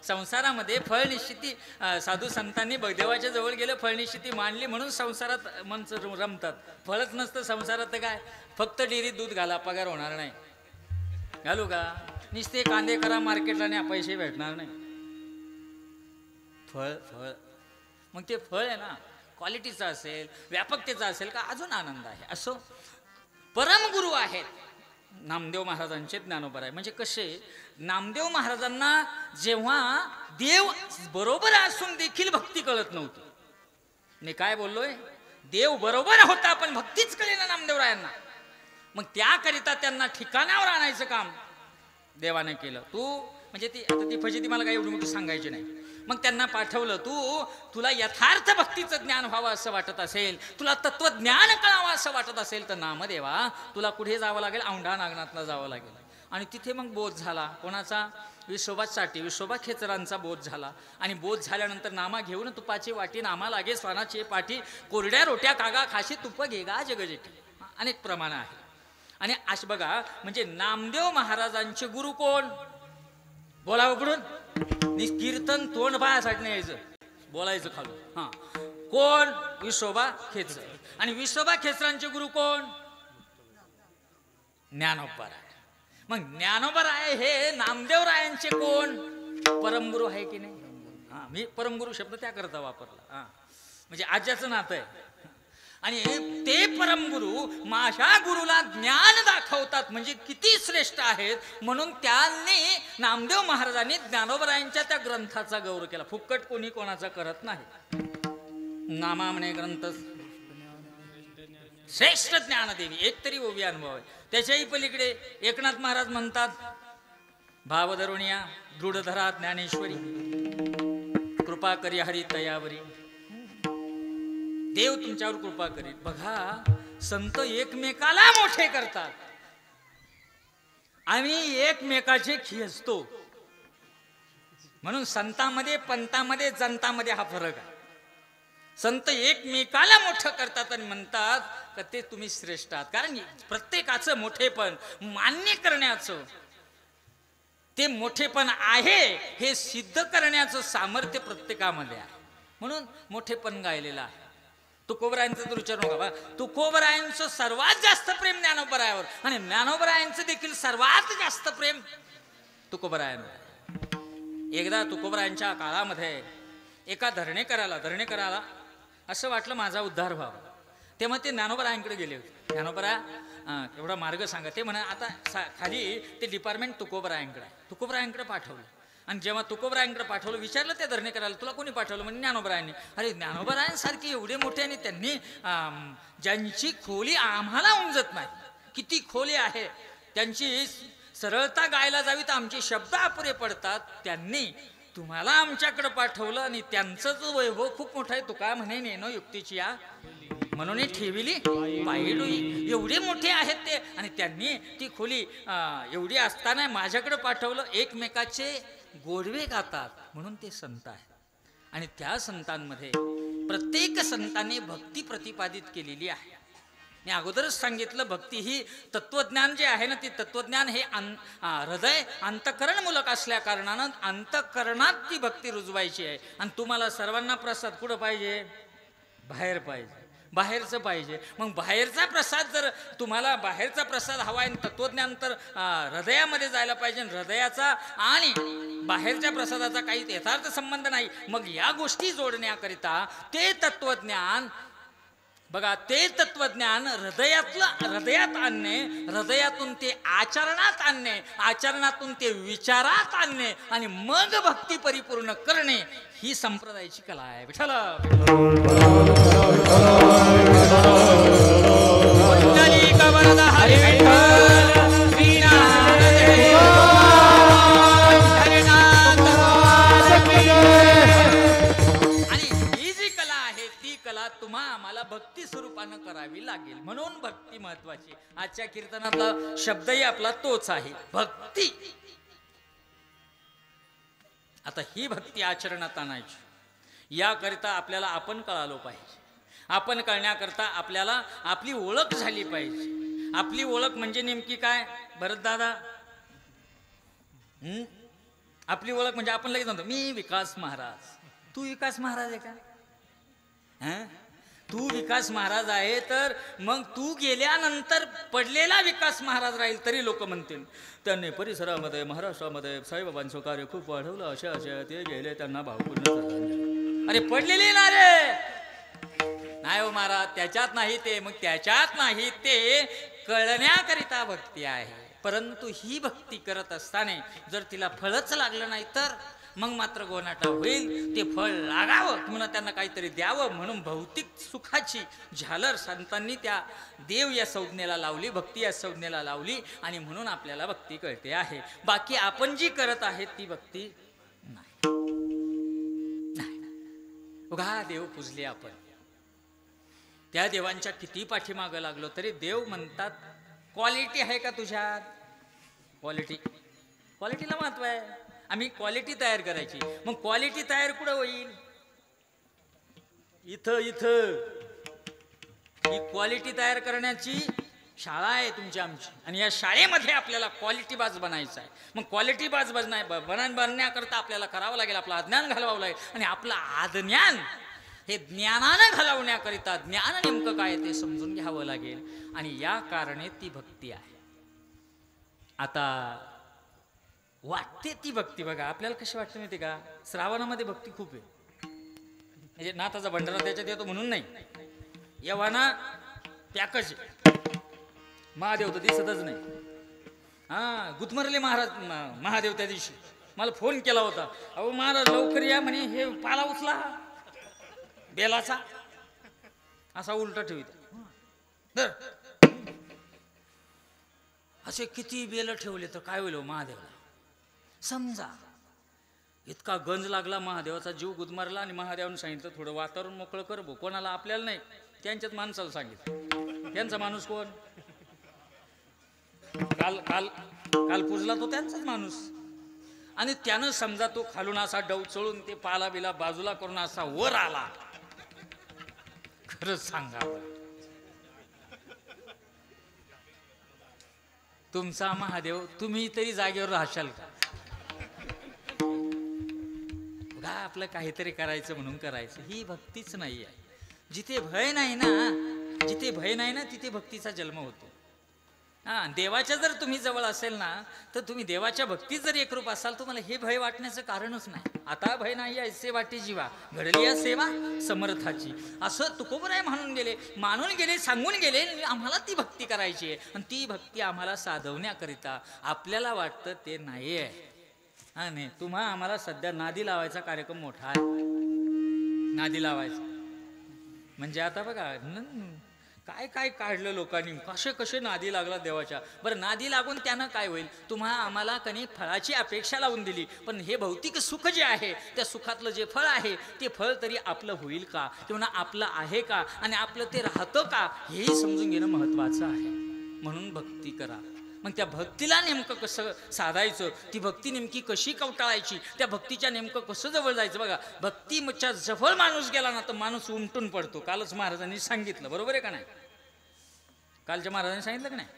संसारामध्ये फळ निश्चिती साधू संतांनी देवाच्या जवळ गेलं, फळ निश्चिती मांडली म्हणून संसारात माणसं रमतात. फळच नसतं संसारात तर काय? फक्त डेअरीत दूध घाला, पगार होणार नाही. घालू का? नुसते कांदे करा मार्केटला नाही, पैसे भेटणार नाही. फळ फळ मग ते फळ आहे ना क्वालिटीचं असेल, व्यापकतेचा असेल का अजून आनंद आहे. असो, परमगुरु आहेत नामदेव महाराजांचे ज्ञानोबराय. म्हणजे कसे? नामदेव महाराजांना जेव्हा देव बरोबर असून देखील भक्ती कळत नव्हती. मी काय बोललोय? देव बरोबर होता पण भक्तीच कळेना नामदेवरायांना. मग त्याकरिता त्यांना ठिकाणावर आणायचं काम देवाने केलं. म्हणजे ती फजिती मला काही एवढी मोठी सांगायची नाही. मग त्यांना पाठवलं, तुला यथार्थ भक्तीचं ज्ञान व्हावं असं वाटत असेल, तुला तत्वज्ञान कळावं असं वाटत असेल तर नामदेवा तुला कुठे जावं लागेल? औंढा नागनाथला जावं लागेल. आणि तिथे मग बोध झाला. कोणाचा? विश्वोबा खेचरांचा बोध झाला. आणि बोध झाल्यानंतर नामा घेऊन तुपाची वाटी, नामा लागे स्वानाची पाठी, कोरड्या रोट्या कागा खाशी तुप घेगा जगजेठी. अनेक प्रमाण आहे. आणि असे बघा, म्हणजे नामदेव महाराजांचे गुरु कोण? बोलावं पुढून कीर्तन तोंड बायासाठी नाही यायचं, बोलायचं खालून. हा, कोण? विसोबा खेचर. आणि विसोबा खेचरांचे गुरु कोण? ज्ञानोबराय. मग ज्ञानोबराय हे नामदेवरायांचे कोण? परमगुरु आहे की नाही? हा, मी परमगुरु शब्द त्या करता वापरला. हा, म्हणजे आज्याचं नातं आहे. आणि ते परमगुरु माझ्या गुरुला ज्ञान दाखवतात म्हणजे किती श्रेष्ठ आहेत. म्हणून त्यांनी नामदेव महाराजांनी ज्ञानोबरायांच्या त्या ग्रंथाचा गौरव केला. फुक्कट कोणी कोणाचा करत नाही. नामा म्हणे ग्रंथ श्रेष्ठ ज्ञानदेवी, एक तरी ओवी अनुभव आहे. त्याच्याही पलीकडे एकनाथ महाराज म्हणतात, भावधरुणिया दृढ धरा ज्ञानेश्वरी, कृपा करी हरी तयावरी. देव तुमच्यावर कृपा करीत. बघा, संत एकमेकाला मोठे करतात, आम्ही एकमेकाचे खेचतो. म्हणून संतांमध्ये, पंतांमध्ये, जनतामध्ये हा फरक आहे. संत एकमेकाला मोठं करतात आणि म्हणतात का ते तुम्ही श्रेष्ठ आहात. कारण प्रत्येकाचं मोठेपण मान्य करण्याचं, ते मोठेपण आहे हे सिद्ध करण्याचं सामर्थ्य प्रत्येकामध्ये आहे. म्हणून मोठेपण गायलेलं आहे. तुकोबरायांचं तर विचारू नका बा. तुकोबरायांचं सर्वात जास्त प्रेम ज्ञानोबरायावर आणि ज्ञानोबरायांचं देखील सर्वात जास्त प्रेम तुकोबरायांवर. एकदा तुकोबरायांच्या काळामध्ये एका धरणेकराला असं वाटलं माझा उद्धार व्हावा. तेव्हा ते ज्ञानोबरायांकडे गेले होते. ज्ञानोबरा एवढा मार्ग सांगा. ते म्हणा आता खाली ते डिपार्टमेंट तुकोबरायांकडे आहे. तुकोबरायांकडे पाठवलं. आणि जेव्हा तुकोबरायांकडे पाठवलं, विचारलं त्या धरणेकराला, तुला कोणी पाठवलं? म्हणजे ज्ञानोबरायांनी. अरे ज्ञानोबरायांसारखे एवढे मोठे आणि त्यांनी ज्यांची खोली आम्हाला उमजत नाही, किती खोली आहे, त्यांची सरळता गायला जावी तर आमचे शब्द अपुरे पडतात, त्यांनी तुम्हाला आमच्याकडे पाठवलं. आणि त्यांचं जो वैभव खूप मोठा आहे. तुका म्हणे नेनो युक्तीची या म्हणून ठेविली पायडोई. एवढे मोठे आहेत ते. आणि त्यांनी ती खोली एवढी असताना माझ्याकडे पाठवलं. एकमेकाचे गोडवे गातात म्हणून ते संत आहेत. आणि त्या संतांमध्ये प्रत्येक संतांनी भक्ती प्रतिपादित केलेली आहे. मी अगोदरच सांगितलं, भक्ती ही तत्वज्ञान जे आहे ना, ते तत्वज्ञान हे हृदय अंतःकरणमूलक असल्या कारणानं अंतःकरणात ती भक्ती रुजवायची आहे. आणि तुम्हाला सर्वांना प्रसाद कुठं पाहिजे? बाहेर पाहिजे, बाहेरचं पाहिजे. मग बाहेरचा प्रसाद, जर तुम्हाला बाहेरचा प्रसाद हवा आहे, तत्वज्ञान तर हृदयामध्ये जायला पाहिजे. हृदयाचा आणि बाहेरच्या प्रसादाचा काही यथार्थ संबंध नाही. मग या गोष्टी जोडण्याकरिता ते तत्वज्ञान, बघा, ते तत्वज्ञान हृदयात आणणे, हृदयातून ते आचरणात आणणे, आचरणातून ते विचारात आणणे आणि मग भक्ती परिपूर्ण करणे, ही संप्रदायाची कला आहे. विठ्ठल आम्हाला भक्ती स्वरूपानं करावी लागेल. म्हणून भक्ती महत्वाची. आजच्या कीर्तनातला शब्दही आपला तोच आहे, भक्ती. आता ही भक्ती आचरणात आणायची, याकरिता आपल्याला आपण कळालो पाहिजे. आपण कळण्याकरता आपल्याला आपली ओळख झाली पाहिजे. आपली ओळख म्हणजे नेमकी काय भरत दादा? आपली ओळख म्हणजे आपण लगेच म्हणतो मी विकास महाराज. तू विकास महाराज आहे का? तू विकास महाराज आहे तर मग तू गेल्यानंतर पडलेला विकास महाराज राहील तरी लोक म्हणतील त्यांनी परिसरामध्ये, महाराष्ट्रामध्ये साईबाबांचं कार्य खूप वाढवलं, अशा ते गेले, त्यांना भावपूर्ण. अरे पडलेले ना रे, नाही हो महाराज, त्याच्यात नाही ते. मग त्याच्यात नाही ते कळण्याकरिता भक्ती आहे. परंतु ही भक्ती करत असताना जर तिला फळच लागलं नाही तर मग मात्र गोनाटा होईल. ते फळ लागावं म्हणून त्यांना काहीतरी द्यावं म्हणून भौतिक सुखाची झालर संतांनी त्या देव या संज्ञेला लावली, भक्ती या संज्ञेला लावली. आणि म्हणून आपल्याला भक्ती कळते आहे. बाकी आपण जी करत आहे ती भक्ती नाही. बघा, देव पूजले आपण, त्या देवांच्या किती पाठीमागं लागलो तरी देव म्हणतात क्वालिटी आहे का तुझ्यात? क्वालिटीला महत्व आहे. आम्ही क्वालिटी तयार करायची. मग क्वालिटी तयार कुठं होईल? इथं ही क्वालिटी तयार करण्याची शाळा आहे तुमची आमची, आणि या शाळेमध्ये आपल्याला क्वालिटी बाज बनायचं आहे. मग क्वालिटी बाज बनण्याकरता आपल्याला करावं लागेल, आपलं अज्ञान घालवावं लागेल. आणि आपलं अज्ञान हे ज्ञानानं घालवण्याकरिता ज्ञान नेमकं काय ते समजून घ्यावं लागेल. आणि या कारणे ती भक्ती आहे. आता वाटते ती भक्ती बघा आपल्याला कशी वाटते माहिती का, श्रावणामध्ये भक्ती खूप आहे. म्हणजे नाथाचा भंडारा त्याच्यात येतो म्हणून नाही, यवाना पॅकच महादेव तर दिसतच नाही. हा गुदमरले महादेव त्या दिवशी मला फोन केला होता, अहो महाराज लवकर या म्हणे, हे पाला उचला बेलाचा, असा उलटा ठेवित. असे किती बेल ठेवले तर काय होईल महादेवला समजा. इतका गंज लागला, महादेवाचा जीव गुदमारला. आणि महादेवाने सांगितलं थोडं वातावरण मोकळं कर भो. कोणाला आपल्याला नाही, त्यांच्यात माणसाला सांगितलं. त्यांचा माणूस कोण, काल काल काल पुजला तो त्यांचाच माणूस. आणि त्यानं समजा तो खालून असा डव चळून ते पाला बिला बाजूला करून असा वर आला. खरंच सांगा तुमचा महादेव तुम्ही तरी जागेवर राहशाल का? बघा आपलं काहीतरी करायचं म्हणून करायचं, ही भक्तीच नाही आहे. जिथे भय नाही ना, जिथे भय नाही ना तिथे भक्तीचा जन्म होतो. हा देवाच्या जर तुम्ही जवळ असेल ना, तर तुम्ही देवाच्या भक्तीत जर एकरूप असाल, तुम्हाला हे भय वाटण्याचं कारणच नाही. आता भय नाही ऐसे वाटे जीवा, घडली या सेवा समर्थाची, असं तुकोबराय मानून गेले, सांगून गेले. आम्हाला ती भक्ती करायची आहे, आणि ती भक्ती आम्हाला साधवण्याकरिता आपल्याला वाटतं ते नाही आहे. हा नाही, तुम्हा आम्हाला सध्या नादी लावायचा कार्यक्रम मोठा आहे. नादी लावायचा म्हणजे आता बघा काय काय काढलं लोकांनी, कसे कसे नादी लागला देवाच्या. बरं नादी लागून त्यानं काय होईल, तुम्हा आम्हाला कधी फळाची अपेक्षा लावून दिली, पण हे भौतिक सुख जे आहे त्या सुखातलं जे फळ आहे ते फळ तरी आपलं होईल का, किंवा आपलं आहे का, आणि आपलं ते राहतं का, हेही समजून घेणं महत्वाचं आहे. म्हणून भक्ती करा. मग त्या भक्तीला नेमकं कसं साधायचं, ती भक्ती नेमकी कशी कवटाळायची, त्या भक्तीच्या नेमकं कसं जवळ जायचं. बघा भक्तीच्या जवळ माणूस गेला ना तर माणूस उमटून पडतो. कालच महाराजांनी सांगितलं, बरोबर आहे का नाही? कालच्या महाराजांनी सांगितलं का नाही,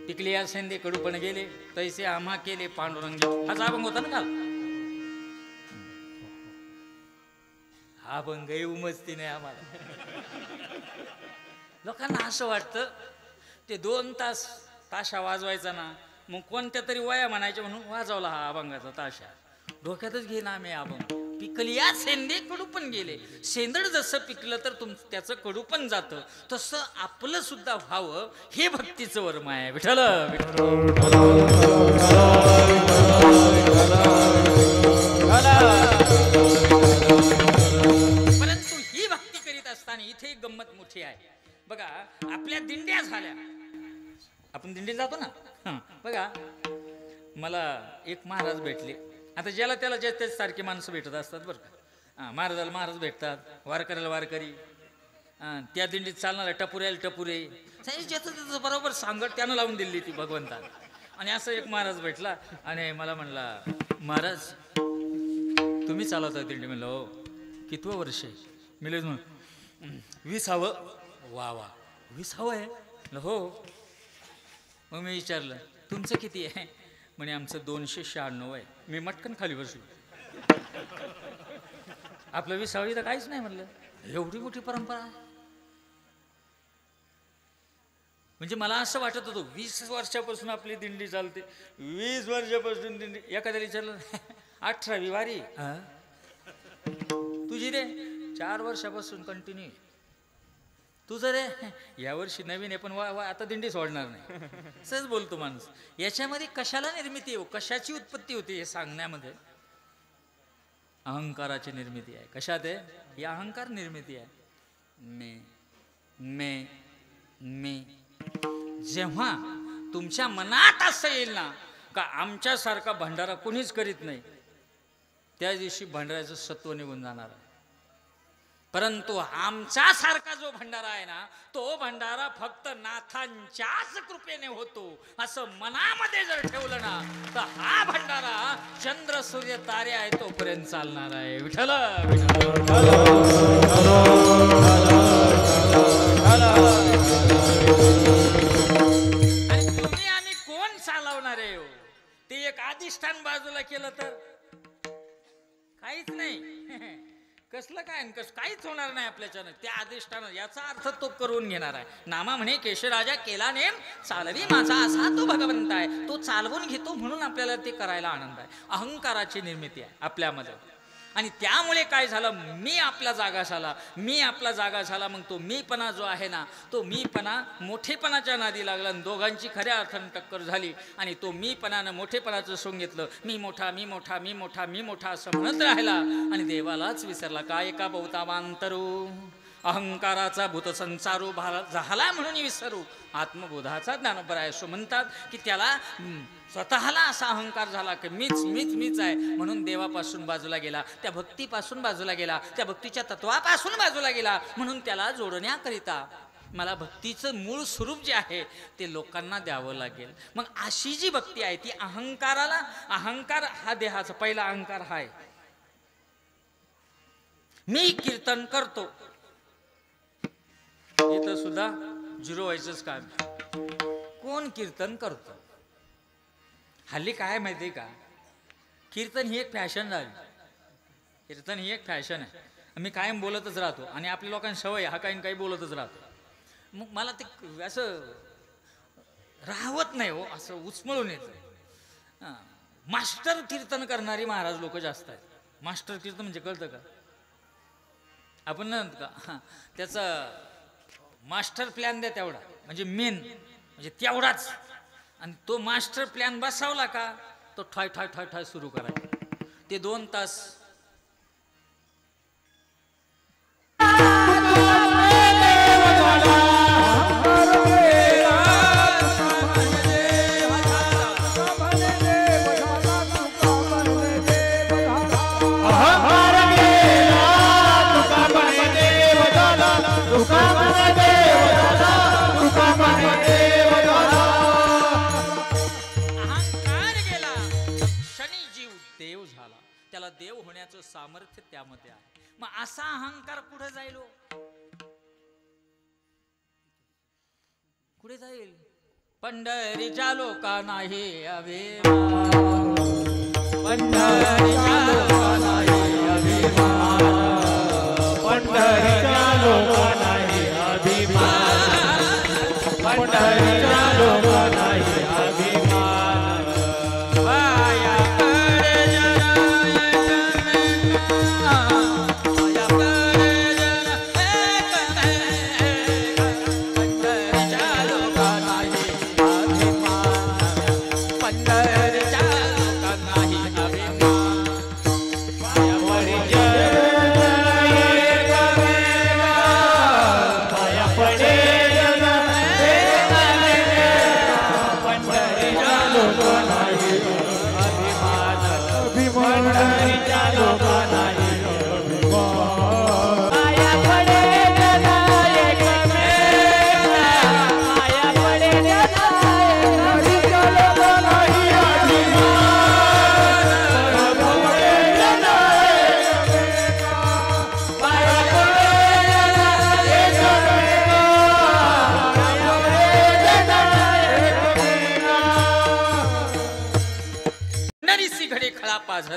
पिकली या सेंदे कडूपण गेले, तैसे आम्हा केले पांडुरंगी. हाच अभंग होता ना काल. हा अभंग उमजती नाही आम्हाला. लोकांना असं वाटतं ते 2 तास ताशा वाजवायचा ना, मग कोणत्या तरी वया म्हणायच्या म्हणून वाजवला हा अभंगाचा ताशा. डोक्यातच घे ना आम्ही अभंग. पिकली या सेंदे कडू पण गेले. सेंदड जसं पिकलं तर त्याचं कडू पण जातं, तसं आपलं सुद्धा व्हावं, हे भक्तीचं वर्म आहे. विठ्ठल परंतु ही भक्ती करीत असताना इथे एक गंमत मोठी आहे. बघा आपल्या दिंड्या झाल्या, आपण दिंडीत जातो ना. बघा मला एक महाराज भेटले. आता ज्याला त्याला जे तेच सारखे माणसं भेटत असतात बरं का. महाराजाला महाराज भेटतात, वारकऱ्याला वारकरी, त्या दिंडीत चालणाऱ्या टपुऱ्याला टपुरे, ज्याचं त्याचं बरोबर सांगत त्यानं लावून दिली ती भगवंता. आणि असं एक महाराज भेटला आणि मला म्हणला, महाराज तुम्ही चालवता दिंडी? म्हणलं हो. कितवं वर्ष आहे? मी लगेच म्हणून 20वा. वा वा 20वा आहे? हो. मग मी विचारलं तुमचं किती आहे? म्हणे आमचं 296 आहे. मी मटकन खाली बसलो. आपलं 20वी तर काहीच नाही म्हणलं. एवढी मोठी परंपरा आहे. म्हणजे मला असं वाटत होतं 20 वर्षापासून आपली दिंडी चालते. 20 वर्षापासून दिंडी. एखाद्याला विचारलं 18वी वारी तुझी रे? 4 वर्षापासून कंटिन्यू. तुझं रे? यावर्षी नवीन आहे पण आता दिंडी सोडणार नाही. सहज बोलतो माणूस. याच्यामध्ये कशाला निर्मिती हो, कशाची उत्पत्ती होती हे सांगण्यामध्ये? अहंकाराची निर्मिती आहे. कशात आहे? ही अहंकार निर्मिती आहे. मी जेव्हा तुमच्या मनात असं येईल ना का आमच्यासारखा भंडारा कोणीच करीत नाही, त्या दिवशी भंडाऱ्याचं सत्व निघून जाणार आहे. परंतु आमचा सारखा जो भंडारा आहे ना, तो भंडारा फक्त नाथांच्याच कृपेने होतो असं मनामध्ये जर ठेवलं ना, तर हा भंडारा चंद्र सूर्य तारे आहे तोपर्यंत चालणार आहे. विठ्ठल विठ्ठल. कसलं काय काहीच होणार नाही आपल्याच्यानं. त्या अधिष्ठानं याचा अर्थ तो करून घेणार आहे. नामा म्हणे केशराजा केला नेम चालवी माझा, असा तो भगवंत आहे. तो चालवून घेतो म्हणून आपल्याला ते करायला आनंद आहे. अहंकाराची निर्मिती आहे आपल्यामध्ये. आणि त्यामुळे काय झालं, मी आपला जागा झाला. मग तो मीपणा जो आहे ना, तो मीपणा मोठेपणाच्या नादी लागला. दोघांची खऱ्या अर्थानं टक्कर झाली. आणि तो मीपणानं मोठेपणाचं सोंग घेतलं. मी मोठा असं म्हणत राहिला. आणि देवालाच विसरला. काय का बहुतावांतरू अहंकाराचा भूत संसारू झाला म्हणून विसरू. आत्मबोधाचा ज्ञानोबराय असं म्हणतात की त्याला स्वतःला असा अहंकार झाला की मीच आहे म्हणून देवापासून बाजूला गेला, त्या भक्तीपासून बाजूला गेला, त्या भक्तीच्या तत्वापासून बाजूला गेला. म्हणून त्याला जोडण्याकरिता मला भक्तीचं मूळ स्वरूप जे आहे ते लोकांना द्यावं लागेल. मग अशी जी भक्ती आहे ती अहंकार हा देहाचा पहिला अहंकार हा आहे. मी कीर्तन करतो, इथं सुद्धा झिरो व्हायचंच काम. कोण कीर्तन करतो? हल्ली काय माहिती का, कीर्तन ही एक फॅशन झाली. कीर्तन ही एक फॅशन आहे. मी कायम बोलतच राहतो आणि आपल्या लोकांना सवय हा काही बोलतच राहतो. मग मला ते असं राहवत नाही हो, असं उचमळून येतं. मास्टर कीर्तन करणारी महाराज लोक जास्त आहेत. मास्टर कीर्तन म्हणजे कळतं का? आपण ना का त्याचा मास्टर प्लॅन द्या तेवढा, म्हणजे मेन म्हणजे तेवढाच. आणि तो मास्टर प्लॅन बसवला का तो ठॉय ठॉय ठॉय ठॉय सुरू करायचा. ते 2 तास देव होण्याचं सामर्थ्य त्यामध्ये आहे. मग असा अहंकार कुठे जाईल? कुठे जाईल? पंढरीच्या लोकांना हे अभिमान, पंढरीच्या लोकांना हे अभिमान, पंढरीच्या लोकांना हे अभिमान, पंढरीच्या लोकांना हे अभिमान.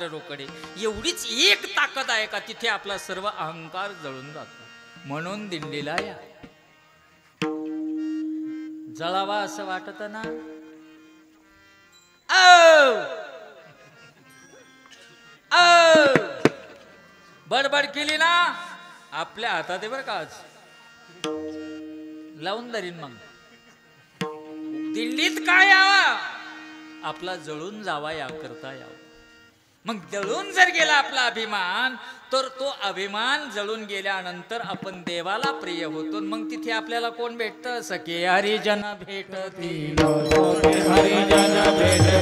रोकडे एवढीच एक ताकद आहे का तिथे आपला सर्व अहंकार जळून जातो. म्हणून दिंडीला या, जळावा असं वाटत ना. बडबड केली ना आपल्या हातात आहे बरं का, आज लावून धरीन. मग दिंडीत काय यावा, आपला जळून जावा या करता यावं. मग जळून जर गेला आपला अभिमान, तर तो अभिमान जळून गेल्यानंतर आपण देवाला प्रिय होतो. मग तिथे आपल्याला कोण भेटतं? सखे हरिजन भेटतील, हरिजन भेटतील,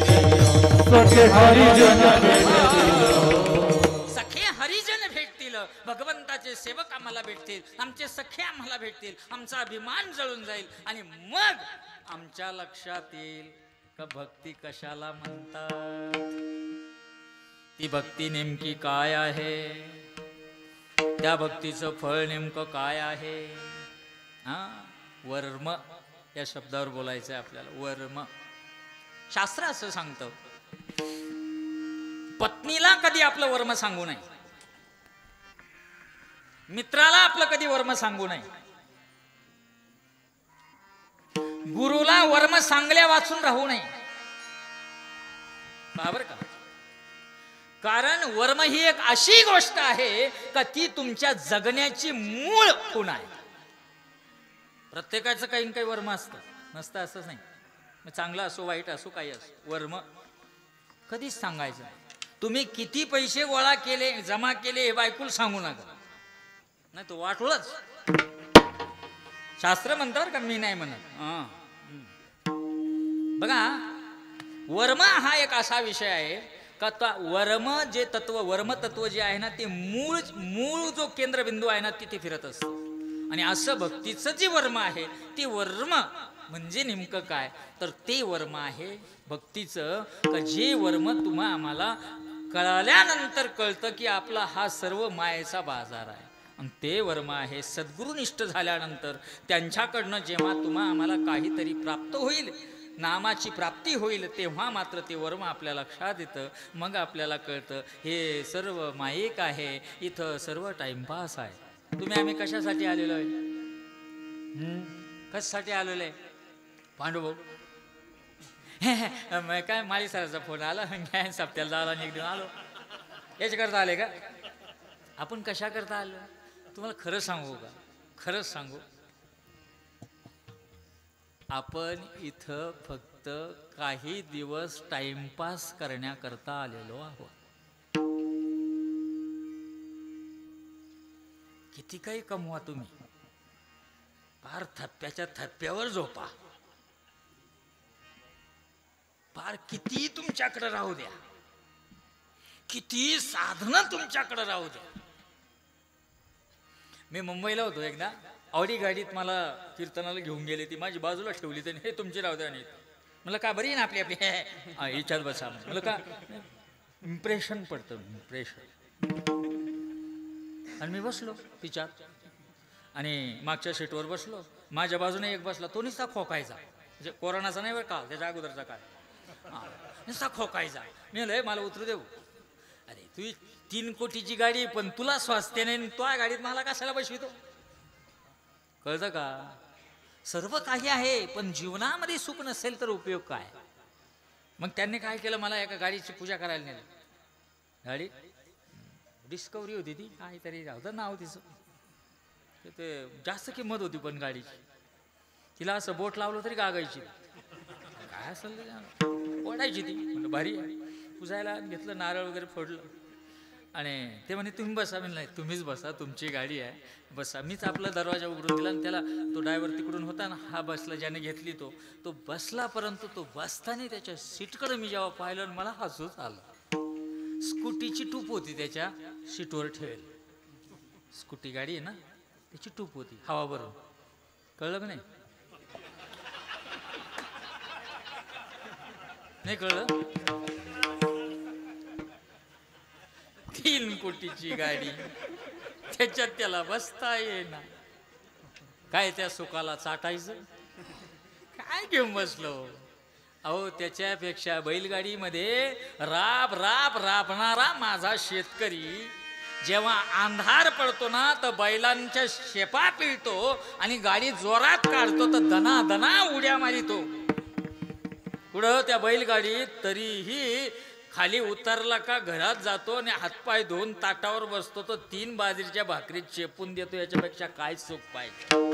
सखे हरिजन भेटतील. भगवंताचे सेवक आम्हाला भेटतील, आमचे सखे आम्हाला भेटतील, आमचा अभिमान जळून जाईल. आणि मग आमच्या लक्षात येईल का भक्ती कशाला म्हणतात, ती भक्ती नेमकी काय आहे, त्या भक्तीचं फळ नेमकं काय आहे. वर्म या शब्दावर बोलायचं आहे आपल्याला. वर्म शास्त्र असं सांगतं, पत्नीला कधी आपलं वर्म सांगू नये. मित्राला आपलं कधी वर्म सांगू नये. गुरुला वर्म सांगल्या वाचून राहू नये. बरोबर का? कारण वर्म ही एक अशी गोष्ट आहे का ती तुमच्या जगण्याची मूळ खूण आहे. प्रत्येकाचं काही काही वर्म असतं, नसतं असंच नाही. मग चांगलं असो वाईट असो काही असो, वर्म कधीच सांगायचं नाही. तुम्ही किती पैसे गोळा केले जमा केले हे बायकोला सांगू नका, नाही तो वाटोळच. शास्त्र म्हणतात का, मी नाही म्हणत. बघा वर्म हा एक असा विषय आहे का वर्म जे तत्व, वर्म तत्व जे आहे ना ते मूळ जो केंद्रबिंदू आहे ना तिथे फिरत असतं. आणि असं भक्तीचं जे वर्म आहे ते वर्म म्हणजे नेमकं काय तर ते वर्म आहे भक्तीचं का जे वर्म तुम्हा आम्हाला कळाल्यानंतर कळतं की आपला हा सर्व मायेचा बाजार आहे. आणि ते वर्म आहे सद्गुरुनिष्ठ झाल्यानंतर त्यांच्याकडनं जेव्हा तुम्हा आम्हाला काहीतरी प्राप्त होईल, नामाची प्राप्ती होईल, तेव्हा मात्र ते वर्म आपल्या लक्षात येतं. मग आपल्याला कळतं हे सर्व मायिक आहे, इथं सर्व टाइमपास आहे. तुम्ही आम्ही कशासाठी आलेलो आहे? कशासाठी आलेलो आहे? पांडुभाऊ काय माळी सराचा फोन आला, सप्त्याला जायला निघून आलो, याच्याकरता आले का? आपण कशा करता आलो? तुम्हाला खरं सांगू का? खरंच सांगू, आपण इथं फक्त काही दिवस टाइमपास करण्याकरता आलेलो आहोत. किती काही कमवा तुम्ही, फार थप्प्याच्या थप्प्यावर झोपा, फार किती तुमच्याकडे राहू द्या, किती साधनं तुमच्याकडे राहू द्या. मी मुंबईला होतो एकदा, ऑडी गाडीत मला कीर्तनाला घेऊन गेले, ती माझी बाजूला ठेवली त्यांनी, हे तुमची राहू द्या. नाही मला का बरी ना आपली आपली हिच्यात बसा, मला का इम्प्रेशन पडतं, इम्प्रेशन. आणि मी बसलो तिच्यात आणि मागच्या सीटवर बसलो. माझ्या बाजूने एक बसला, तो नुसता खोकायचा, म्हणजे कोरोनाचा नाही बरं का, त्याच्या अगोदरचा काळ, नुसता खोकायचा. मी म्हणलं मला उतरू देऊ. अरे तू 3 कोटीची गाडी पण तुला स्वास्थ्य नाही, तो गाडीत मला कशाला बसवितो? कळतं का? सर्व काही आहे पण जीवनामध्ये सुख नसेल तर उपयोग काय? मग त्यांनी काय केलं, मला एका गाडीची पूजा करायला नेलं. गाडी डिस्कवरी होती, ती काहीतरी होतं नाव तिचं, ते जास्त किंमत होती पण गाडीची. तिला असं बोट लावलं तरी गागायची, काय असेल ओढायची ती. म्हणजे भारी पुजायला घेतलं, नारळ वगैरे फोडलं आणि ते म्हणे तुम्ही बसा. मी नाही, तुम्हीच बसा, तुमची गाडी आहे, बसा. मीच आपला दरवाजा उघडून दिला आणि त्याला, तो ड्रायव्हर तिकडून होता ना, हा बसला, ज्याने घेतली तो बसला. परंतु तो बसताना त्याच्या सीटकडे मी जेव्हा पाहिलं मला हसूच आलं. स्कूटीची टूप होती त्याच्या सीटवर ठेवेल, स्कूटी गाडी आहे ना त्याची टूप होती हवा भरून. कळलं का नाही? नाही कळलं? 3 कोटीची गाडी, त्याच्यात त्याला बसता येईना. काय त्या सुखाला चाटायचं? काय घेऊन बसलो? अहो त्याच्यापेक्षा बैलगाडीमध्ये राबणारा माझा शेतकरी जेव्हा अंधार पडतो ना तर बैलांच्या शेपा पिळतो आणि गाडी जोरात काढतो तर दना उड्या मारितो. पुढं त्या बैलगाडीत तरीही खाली उतरला का घरात जातो आणि हातपाय धुवून ताटावर बसतो तर 3 बाजरीच्या भाकरीत चेपून देतो. याच्यापेक्षा काय सुख पाहिजे?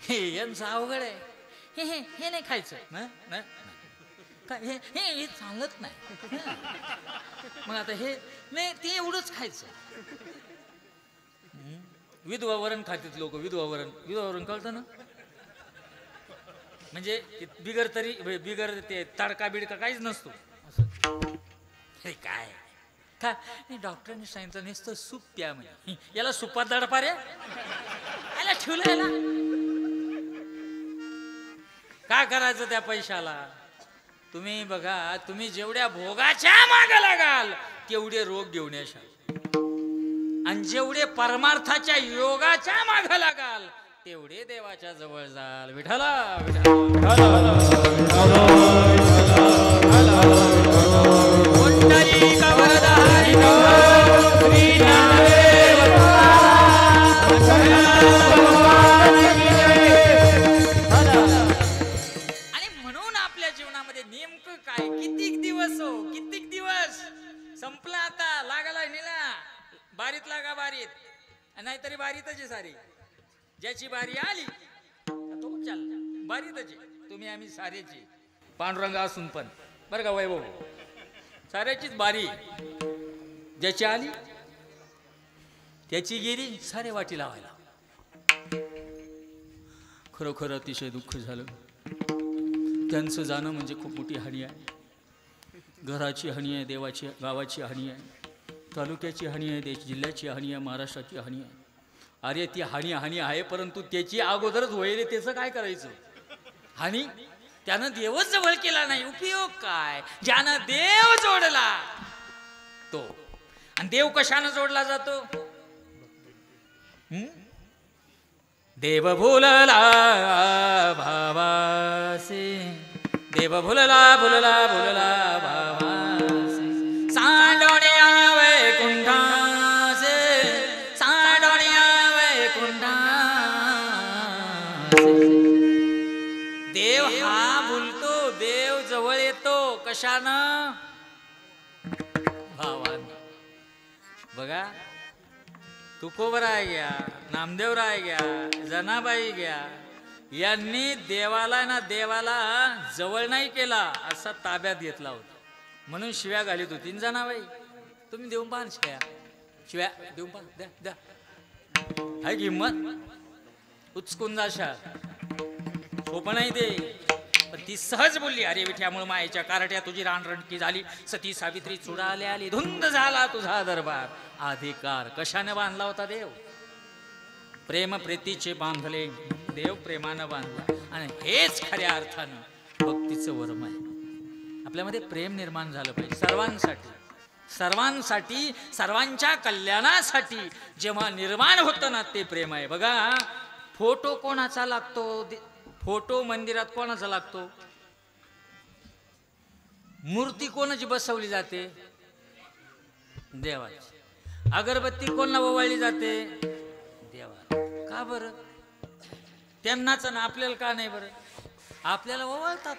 हे यांचं अवघड आहे. हे नाही खायचं ना, हे चालत नाही. मग आता हे नाही, ते एवढंच खायचं. विधवा वरण खातात लोक. विधवा वरण कळतं ना, म्हणजे बिगर ते तडका बिडका काहीच नसतो. हे काय का डॉक्टरांनी सांगितलं नुसतं सूप प्या म्हणे. याला सुपात दडपा रे, याला ठेवलं. याला काय करायचं त्या पैशाला? तुम्ही बघा, तुम्ही जेवढ्या भोगाच्या मागे लागाल तेवढे रोग घेऊन येशाल, आणि जेवढे परमार्थाच्या योगाच्या मागे लागाल तेवढे देवाच्या जवळ जाल. विठ्ठला विठ्ठला तरी बारीतच आहे सारी. ज्याची बारी आली तो चालला, बारीतच आहे. तुम्ही आम्ही सारेची पांडुरंग असून पण बरं का वैभव, साऱ्याचीच बारी. ज्याची आली त्याची गेली सारे वाटी लावायला. खरोखर अतिशय दुःख झालं. त्यांचं जाणं म्हणजे खूप मोठी हानी आहे. घराची हानी आहे, देवाची गावाची हानी आहे, तालुक्याची हानी आहे, जिल्ह्याची हानी आहे, महाराष्ट्राची हानी आहे. अरे ती हानी आहे, परंतु त्याची अगोदरच होईल. त्याचं काय करायचं? हानी त्यानं देवच जवळ केला नाही, उपयोग काय? ज्यानं देव जोडला तो. आणि देव कशानं जोडला जातो? देव भुलला भावासे, देव भुलला भुलला भुलला भावासे, सांडोण्या वैकुंठासे, सांडोण्या वैकुंठासे. देव हा भुलतो, देव जवळ येतो कशानं? भावानं. बघा, तुकोबराय घ्या, नामदेवराय घ्या, जनाबाई घ्या, यांनी देवाला जवळ नाही केला, असा ताब्यात घेतला होता. म्हणून शिव्या घालीत होती जनाबाई. तुम्ही देऊन पाहा शिव्या देऊन पाहा, द्या द्या. हाय हिंमत, उचकून जाशा. सोपं नाही ते. पण ती सहज बोलली, अरे विठ्यामुळे मायेच्या कारट्या तुझी रानरणकी झाली, सती सावित्री चुडाले आली, धुंद झाला तुझा दरबार. अधिकार कशाने बांधला होता देव? प्रेम प्रीतीचे बांधले, देव प्रेमानं बांधला. आणि हेच खऱ्या अर्थानं भक्तीचं वर्म आहे. आपल्यामध्ये प्रेम निर्माण झालं पाहिजे सर्वांसाठी, सर्वांसाठी, सर्वांच्या कल्याणासाठी जेव्हा निर्माण होतं ना, ते प्रेम आहे. बघा, फोटो कोणाचा लागतो? फोटो मंदिरात कोणाचा लागतो? मूर्ती कोणाची बसवली जाते? देवाची. अगरबत्ती कोणाला ओवाळली जाते? देवा. का बरं? त्यांनाच ना, आपल्याला का नाही बरं? आपल्याला ओवाळतात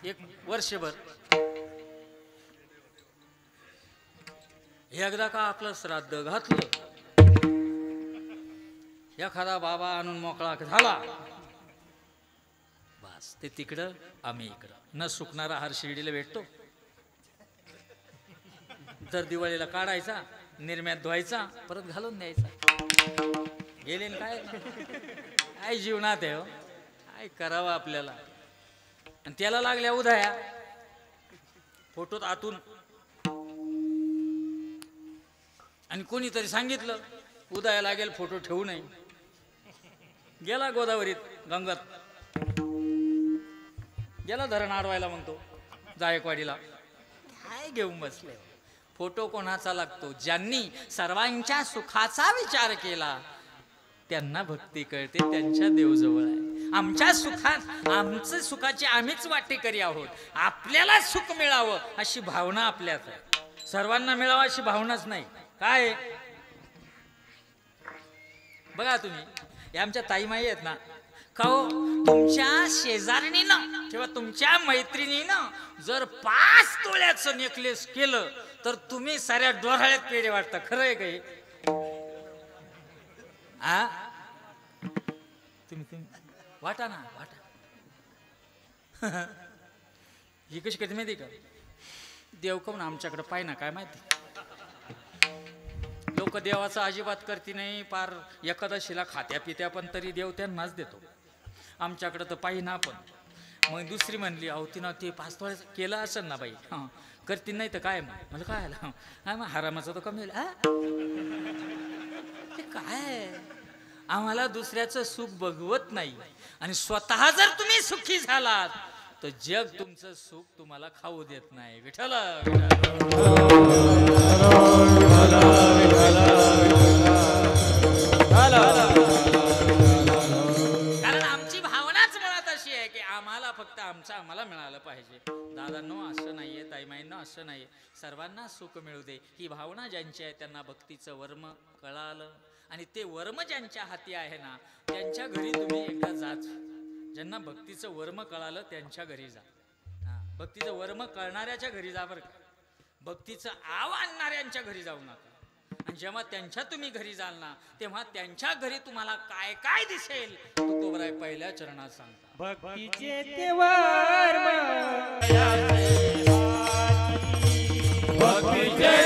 एक वर्षभर. एकदा का आपलं श्राद्ध घातलं, एखादा बाबा आणून मोकळा झाला, बस ते तिकडं आम्ही इकडं. न सुकणारा हार शिर्डीला भेटतो, तर दिवाळीला काढायचा, निर्म्यात धुवायचा, परत घालून द्यायचा. गेले काय काय जीवनात आहे हो, काय करावं आपल्याला. आणि त्याला लागल्या उधाया फोटोत आतून. आणि कोणीतरी सांगितलं उदया लागेल फोटो ठेवू नये. गेला गोदावरीत गंगात, गेला धरण अडवायला म्हणतो जायकवाडीला. काय घेऊन बसले? फोटो कोणाचा लागतो? ज्यांनी सर्वांच्या सुखाचा विचार केला त्यांना भक्ती कळते, त्यांच्या देवजवळ आहे. आमच्या सुखात, आमचं सुखाची आम्हीच वाटेकरी आहोत. आपल्याला सुख मिळावं अशी भावना आपल्यात आहे. सर्वांना मिळावं अशी भावनाच नाही. काय बघा तुम्ही, या आमच्या ताईमाई आहेत ना, का हो, तुमच्या शेजारणीनं किंवा तुमच्या मैत्रिणीनं जर 5 तोळ्याचं नेकलेस केलं तर तुम्ही साऱ्या डोहाळ्यात पेढे वाटता. खरं आहे काही? आ तुम्ही वाटा ना, वाटा. ही कशी कधी माहिती का? देव कोण आमच्याकडे पाय ना, काय माहिती. लोक देवाचं अजिबात करती नाही, पार एकादशीला खात्या पित्या पण तरी देव त्यांनाच देतो. आमच्याकडं तर पाहिना. पण मग दुसरी म्हणली, अहो तिनं ते 5 तोळे केलं असेल ना बाई, हां करतील, नाही तर काय? मग मला काय आलं, हा मग हरामाचं तर कमी ते काय. आम्हाला दुसऱ्याचं सुख बघवत नाही. आणि स्वतः जर तुम्ही सुखी झालात तर जग तुमचं सुख तुम्हाला खाऊ देत नाही. विठ्ठल कारण आमची भावनाच मुळात अशी आहे की आम्हाला फक्त आमचं आम्हाला मिळालं पाहिजे. दादांनो असं नाहीये, ताईमाईंनो असं नाहीये, सर्वांना सुख मिळू दे ही भावना ज्यांची आहे त्यांना भक्तीचं वर्म कळालं. आणि ते वर्म ज्यांच्या हाती आहे ना, त्यांच्या घरी तुम्ही एकदा जाच. ज्यांना भक्तीचं वर्म कळालं त्यांच्या घरी जा. भक्तीचं वर्म कळणाऱ्याच्या घरी जा बरं का. भक्तीचं आव आणणाऱ्यांच्या घरी जाऊ नका. जेव्हा त्यांच्या तुम्ही घरी जाल ना तेव्हा त्यांच्या घरी तुम्हाला काय काय दिसेल तुकोबराय पहिल्या चरणात सांगता. भक्तीचे तेवर भक्तीचे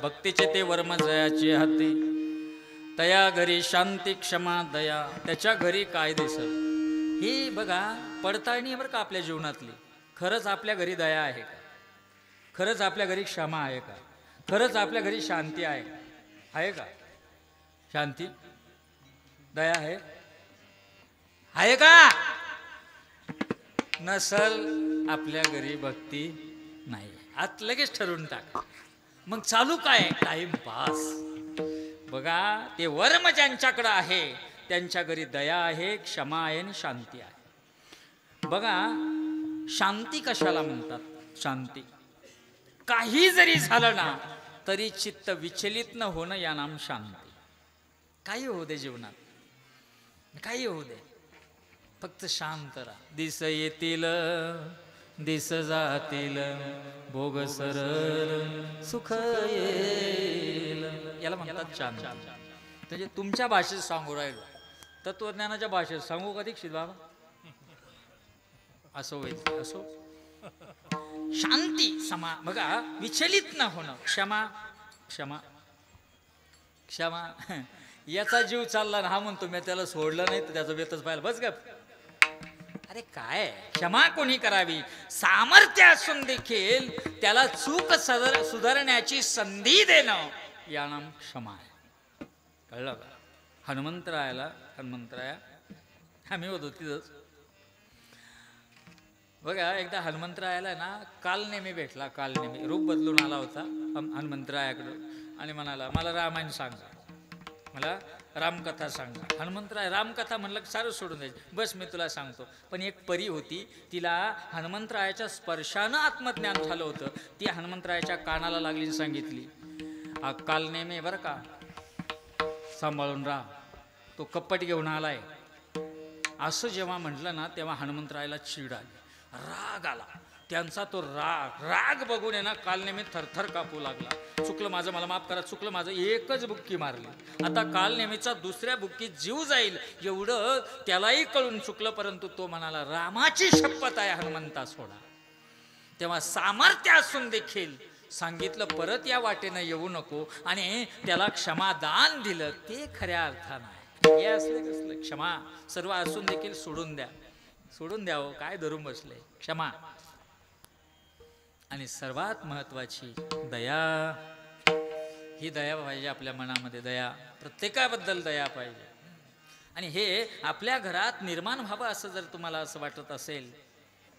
भक्तीचे ते वर्म जयाचे हाती तया घरी शांती क्षमा दया. त्याच्या घरी काय दिसल हे बघा पडताळणी बरं का आपल्या जीवनातली. खरंच आपल्या घरी दया आहे का? खरंच आपल्या घरी क्षमा आहे का? खरंच आपल्या घरी शांती आहे का? शांती दया आहे का? नसल आपल्या घरी भक्ती नाही. आत लगेच ठरवून टाका. मग चालू काय? टाइमपास. बघा ते वर्म ज्यांच्याकडं आहे त्यांच्या घरी दया आहे, क्षमा आहे आणि शांती आहे. बघा शांती कशाला म्हणतात? शांती काही जरी झालं ना तरी चित्त विचलित न होणं या नाम शांती. काही होऊ दे जीवनात, काही होऊ दे, फक्त शांत राहा. दिस येतील दिस जातील भोग सरळ सुख येईल याला म्हणतात शांती. म्हणजे तुमच्या भाषेत सांगू राहिलो, तत्वज्ञानाच्या भाषेत सांगू का दीक्षित बाबा? असो होईल असो. शांती समा बघा विचलित न होणं. क्षमा क्षमा क्षमा याचा जीव चालला ना हा म्हणतो मी त्याला सोडलं नाही तर त्याचं बेतच पाहिलं बस ग. अरे काय क्षमा कोणी करावी? सामर्थ्य असून देखील त्याला चूक सुधारण्याची संधी देणं या नाम क्षमा आहे. कळलं का? हनुमंतराया आम्ही होतो तिथंच. बघा एकदा हनुमंतरायाला ना कालनेमी भेटला. कालनेमी रूप बदलून आला होता हनुमंतरायाकडं आणि म्हणाला मला रामायण सांगा, मला रामकथा सांगा. हनुमंतराय रामकथा म्हणलं सारं सोडून द्यायचं. बस मी तुला सांगतो. पण एक परी होती, तिला हनुमंतरायाच्या स्पर्शानं आत्मज्ञान झालं होतं. ती हनुमंतरायाच्या कानाला लागली सांगितली काल नेमे बरं का, सांभाळून राहा, तो कप्पट घेऊन आलाय. असं जेव्हा म्हटलं ना तेव्हा हनुमंतरायाला चीड आली, राग आला. त्यांचा तो राग बघून आहे ना कालनेमी थरथर कापू लागला. चुकलं माझं, मला माफ करा, चुकलं माझं. एकच बुक्की मारली. आता कालनेमीचा दुसऱ्या बुक्कीत जीव जाईल एवढं त्यालाही कळून चुकलं. परंतु तो म्हणाला रामाची शपथ आहे हनुमंता सोडा. तेव्हा सामर्थ्य असून देखील सांगितलं परत या वाटेनं येऊ नको आणि त्याला क्षमादान दिलं. ते खऱ्या अर्थानं हे असले कसलं क्षमा. सर्व असून देखील सोडून द्या हो, काय धरून बसले. क्षमा आणि सर्वात महत्वाची दया. ही दया पाहिजे आपल्या मनामध्ये. दया प्रत्येकाबद्दल दया पाहिजे. आणि हे आपल्या घरात निर्माण व्हावं असं जर तुम्हाला असं वाटत असेल,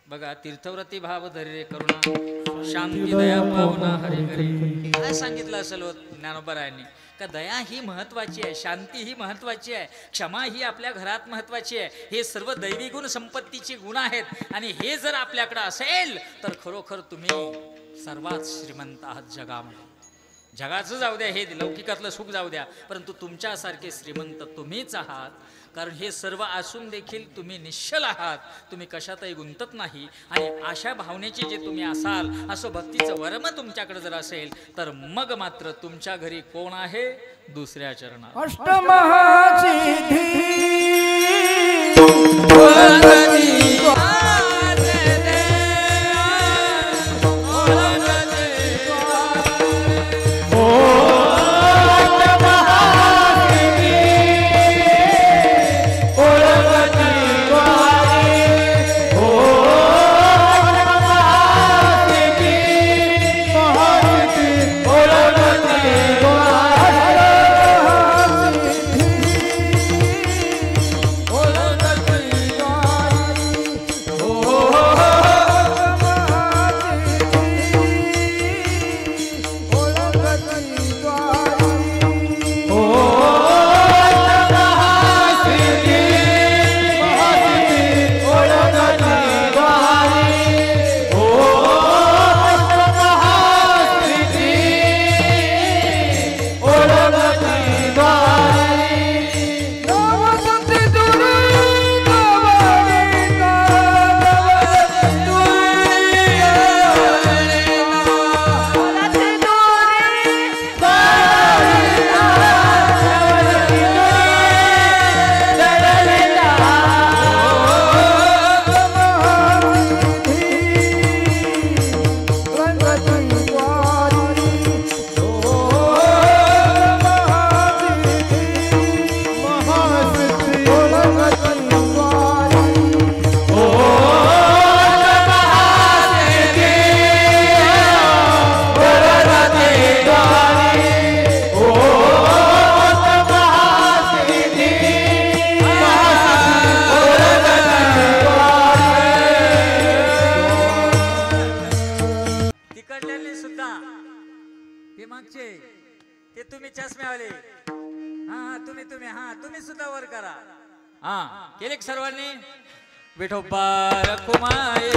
बघा तीर्थव्रती भाव धैर्य करुणा शांती दया भावना हरी हरी काय सांगितलं असेल ज्ञानोबरायांनी का दया ही महत्वाची आहे, शांती ही महत्वाची आहे, क्षमा ही आपल्या घरात महत्वाची आहे. हे सर्व दैवी गुण संपत्तीचे गुण आहेत. आणि हे जर आपल्याकडे असेल तर खरोखर तुम्ही सर्वात श्रीमंत आहात जगामध्ये. जगाचं जाऊ द्या, हे लौकिकातलं सुख जाऊ द्या, परंतु तुमच्यासारखे श्रीमंत तुम्हीच आहात. कारण हे सर्व असून देखील तुम्ही निश्चल आहात, तुम्ही कशातही गुंतत नाही. आणि अशा भावनेचे जे तुम्ही असाल, असं भक्तीचं वर्म तुमच्याकडे जर असेल तर मग मात्र तुमच्या घरी कोण आहे? दुसऱ्या चरणात तुम्ही हा तुम्ही सुद्धा वर करा हा केले का सर्वांनी विठोबा रखुमाई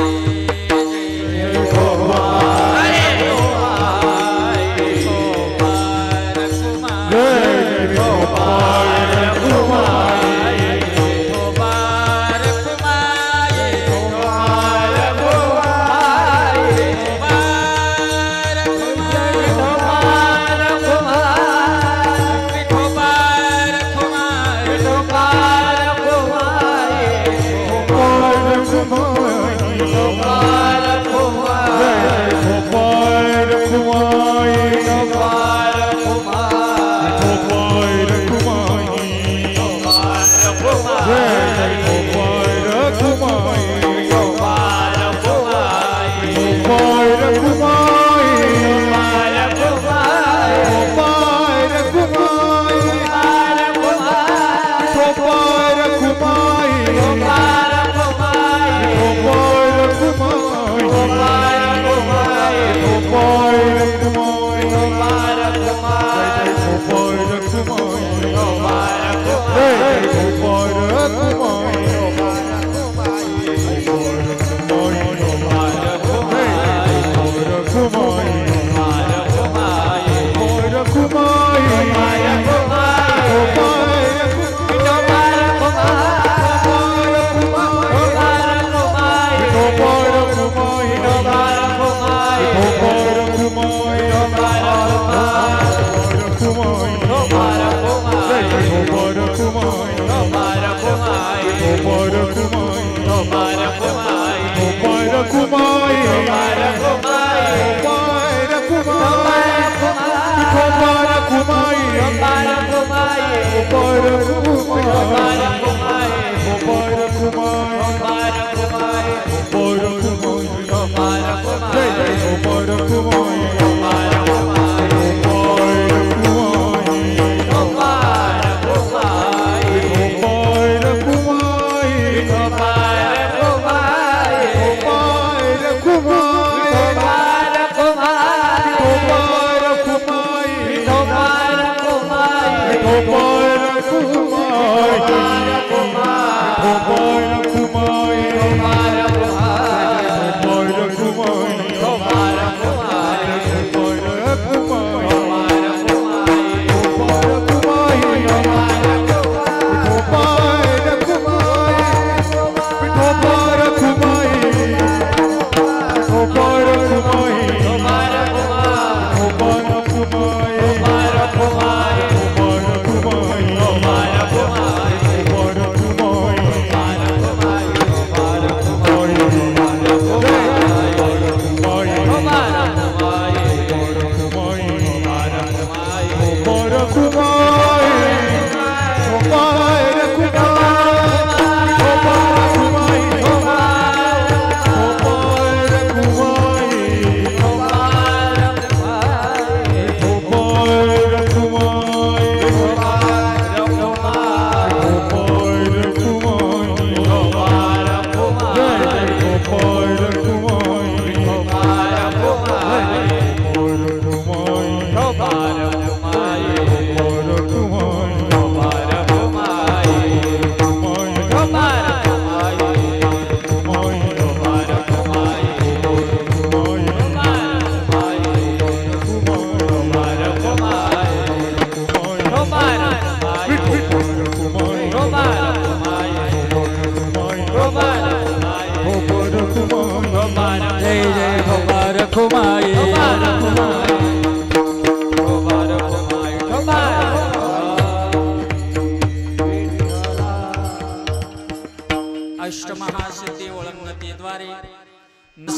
अष्टमहासिद्धी ओळंगतीद्वारे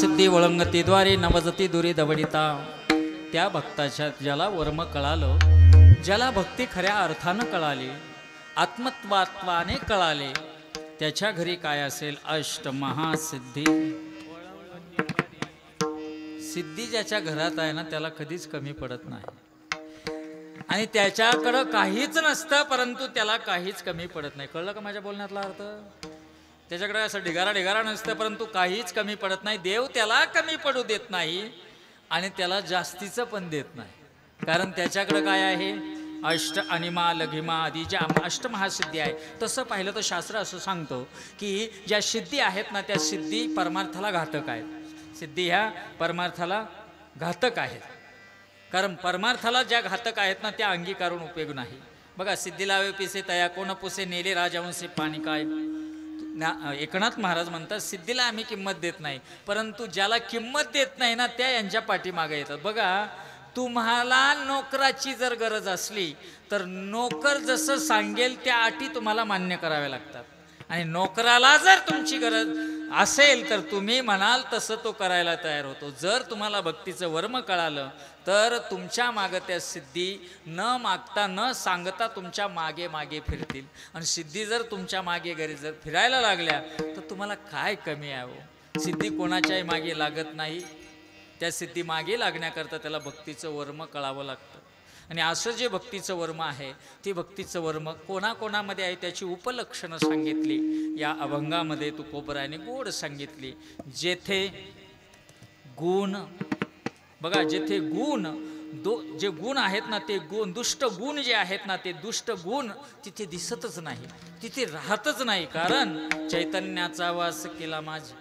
सिद्धी ओळंगतीद्वारे नवजती दुरी दवडिता त्या भक्ताच्या ज्याला वर्म कळालं, ज्याला भक्ती खऱ्या अर्थानं कळाली, आत्मत्वात्वाने कळाले, त्याच्या घरी काय असेल अष्टमहासिद्धी। सिद्धी ज्याच्या घरात आहे ना त्याला कधीच कमी पडत नाही आणि त्याच्याकडं काहीच नसतं परंतु त्याला काहीच कमी पडत नाही। कळलं का माझ्या बोलण्यातला अर्थ? त्याच्याकडे असं ढिगारा नसतं परंतु काहीच कमी पडत नाही। देव त्याला कमी पडू देत नाही आणि त्याला जास्तीचं पण देत नाही, कारण त्याच्याकडे काय आहे अष्ट अनिमा लघिमा आदी ज्या अष्टमहासिद्धी आहे, तसं पाहिलं तर शास्त्र असं सांगतो की ज्या सिद्धी आहेत ना, त्या सिद्धी परमार्थाला घातक आहेत. सिद्धी ह्या परमार्थाला घातक आहेत. कारण परमार्थाला ज्या घातक आहेत ना, त्या अंगीकारून उपयोग नाही. बघा, सिद्धी लावे पिसे तया कोण पुसे नेले राजावंशी पाणी काय. एकनाथ महाराज म्हणतात सिद्धीला आम्ही किंमत देत नाही, परंतु ज्याला किंमत देत नाही ना, त्या यांच्या पाठीमागे येतात. बघा, तुम्हाला नोकराची जर गरज असली तर नोकर जसं सांगेल त्या अटी तुम्हाला मान्य कराव्या लागतात. आणि नोकराला जर तुमची गरज असेल तर तुम्ही म्हणाल तसं तो करायला तयार होतो. जर तुम्हाला भक्तीचं वर्म कळालं तर तुमच्या मागे त्या सिद्धी न मागता न सांगता तुमच्या मागे मागे फिरतील. आणि सिद्धी जर तुमच्या मागे घरी जर फिरायला लागल्या तर तुम्हाला काय कमी आहे हो. सिद्धी कोणाच्याही मागे लागत नाही. त्या सिद्धी मागे लागण्याकरता त्याला भक्तीचं वर्म कळावं लागतं. आणि असं जे भक्तीचं वर्म आहे, ते भक्तीचं वर्म कोणाकोणामध्ये आहे त्याची उपलक्षणं सांगितली या अभंगामध्ये तुकोबराने गोड सांगितली. जेथे गुण, बघा, जेथे गुण जे गुण आहेत ना, ते गुण दुष्ट गुण जे आहेत ना, ते दुष्ट गुण तिथे दिसतच नाही, तिथे राहतच नाही. कारण चैतन्याचा वास केला माझी,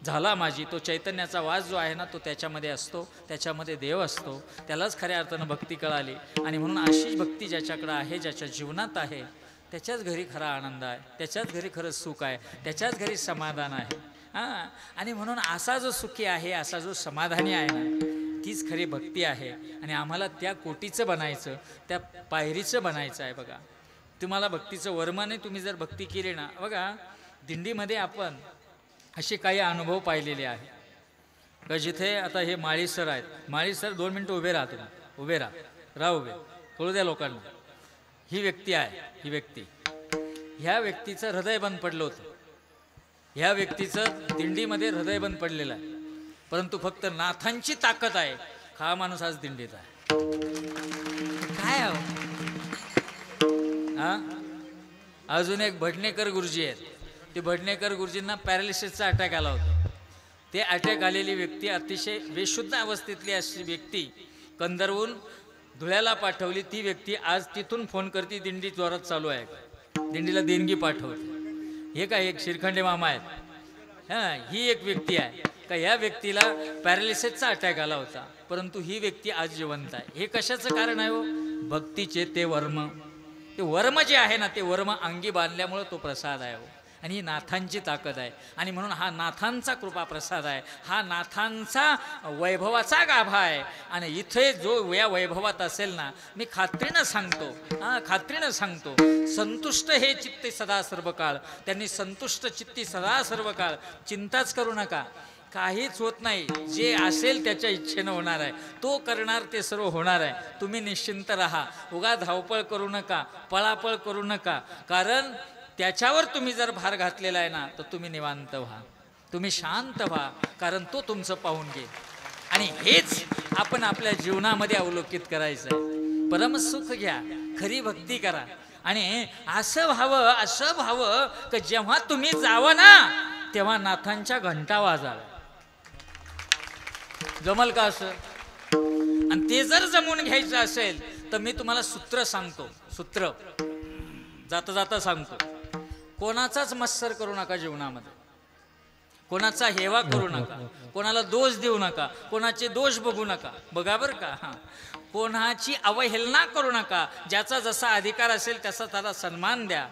झाला माझी. तो चैतन्याचा वास जो आहे ना, तो त्याच्यामध्ये असतो, त्याच्यामध्ये देव असतो. त्यालाच खऱ्या अर्थानं भक्ती कळाली. आणि म्हणून अशी भक्ती ज्याच्याकडं आहे, ज्याच्या जीवनात आहे, त्याच्याच घरी खरा आनंद आहे, त्याच्याच घरी खरं सुख आहे, त्याच्याच घरी समाधान आहे. आणि म्हणून असा जो सुखी आहे, असा जो समाधानी आहे ना, तीच खरी भक्ती आहे. आणि आम्हाला त्या कोटीचं बनायचं, त्या पायरीचं बनायचं आहे. बघा, तुम्हाला भक्तीचं वर्माने तुम्ही जर भक्ती केली ना, बघा, दिंडीमध्ये आपण असे काही अनुभव पाहिलेले आहे का, जिथे आता हे माळी सर आहेत. माळी सर 2 मिनटं उभे राहा, तुम्ही उभे राहा उभे, कळू द्या लोकांना. ही व्यक्ती आहे, ही व्यक्ती, ह्या व्यक्तीचं हृदय बंद पडलं होतं. ह्या व्यक्तीचं दिंडीमध्ये हृदय बंद पडलेलं आहे, परंतु फक्त नाथांची ताकद आहे. हा माणूस आज दिंडीत आहे. काय हा. अजून एक भटनेकर गुरुजी आहेत. ते भटनेकर गुरुजींना पॅरालिसिसचा अटॅक आला होता. ते अटॅक आलेली व्यक्ती, अतिशय बेशुद्ध अवस्थेतली अशी व्यक्ती कंदरवून धुळ्याला पाठवली. ती व्यक्ती आज तिथून फोन करते, दिंडी जोरात चालू आहे, दिंडीला देणगी पाठवते. हे काय, एक शिरखंडे मामा आहेत. ही एक व्यक्ती आहे का, या व्यक्तीला पॅरालिसिसचा अटॅक आला होता, परंतु ही व्यक्ती आज जिवंत आहे. हे कशाचं कारण आहे हो? भक्तीचे ते वर्म. ते वर्म जे आहे ना, ते वर्म अंगी बांधल्यामुळं तो प्रसाद आहे हो. आणि ही नाथांची ताकद आहे. आणि म्हणून हा नाथांचा कृपा प्रसाद आहे, हा नाथांचा वैभवाचा गाभा आहे. आणि इथे जो या वैभवात असेल ना, मी खात्रीनं सांगतो, संतुष्ट हे चित्ते सदा सर्व काळ. त्यांनी संतुष्ट चित्ती सदा सर्व काळ. चिंताच करू नका, काहीच होत नाही. जे असेल त्याच्या इच्छेनं होणार आहे, तो करणार, ते सर्व होणार आहे. तुम्ही निश्चिंत राहा, उगा धावपळ करू नका, पळापळ करू नका. कारण त्याच्यावर तुम्ही जर भार घातलेला आहे ना, तर तुम्ही निवांत व्हा, तुम्ही शांत व्हा, कारण तो तुमचं पाहून घेईल. आणि हेच आपण आपल्या जीवनामध्ये अवलोकित करायचं आहे. परमसुख घ्या, खरी भक्ती करा. आणि असं व्हावं की जेव्हा तुम्ही जावं ना, तेव्हा नाथांच्या घंटा वाजाव्या. जमल का असं? आणि ते जर जमून घ्यायचं असेल तर मी तुम्हाला सूत्र सांगतो. सूत्र जाता जाता सांगतो. कोणाचाच मत्सर करू नका जीवनामध्ये, कोणाचा हेवा करू नका, कोणाला दोष देऊ नका, कोणाचे दोष बघू नका. बघा बरं का, कोणाची अवहेलना करू नका. ज्याचा जसा अधिकार असेल त्याचा त्याला सन्मान द्या.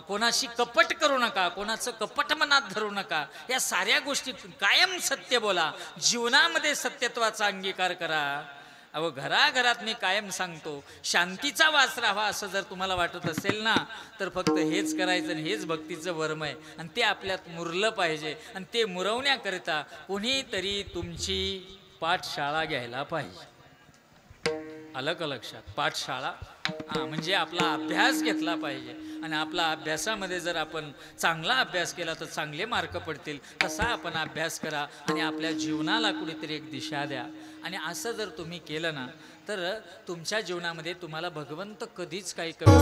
कोणाशी कपट करू नका, कोणाचं कपट मनात धरू नका. या साऱ्या गोष्टी कायम सत्य बोला. जीवनामध्ये सत्यत्वाचा अंगीकार करा. अहो, घराघरात मी कायम सांगतो, शांतीचा वास राहावा असं जर तुम्हाला वाटत असेल ना, तर फक्त हेच करायचं. आणि हेच भक्तीचं वर्म आहे. आणि ते आपल्यात मुरलं पाहिजे. आणि ते मुरवण्याकरिता कोणीतरी तुमची पाठशाळा घ्यायला पाहिजे. आलं का लक्षात? पाठशाळा म्हणजे आपला अभ्यास घेतला पाहिजे. आणि आपला अभ्यासामध्ये जर आपण चांगला अभ्यास केला तर चांगले मार्क पडतील. तसा आपण अभ्यास करा आणि आपल्या जीवनाला कुठेतरी एक दिशा द्या. आणि असं जर तुम्ही केलं ना, तर तुमच्या जीवनामध्ये तुम्हाला भगवंत कधीच काही कमी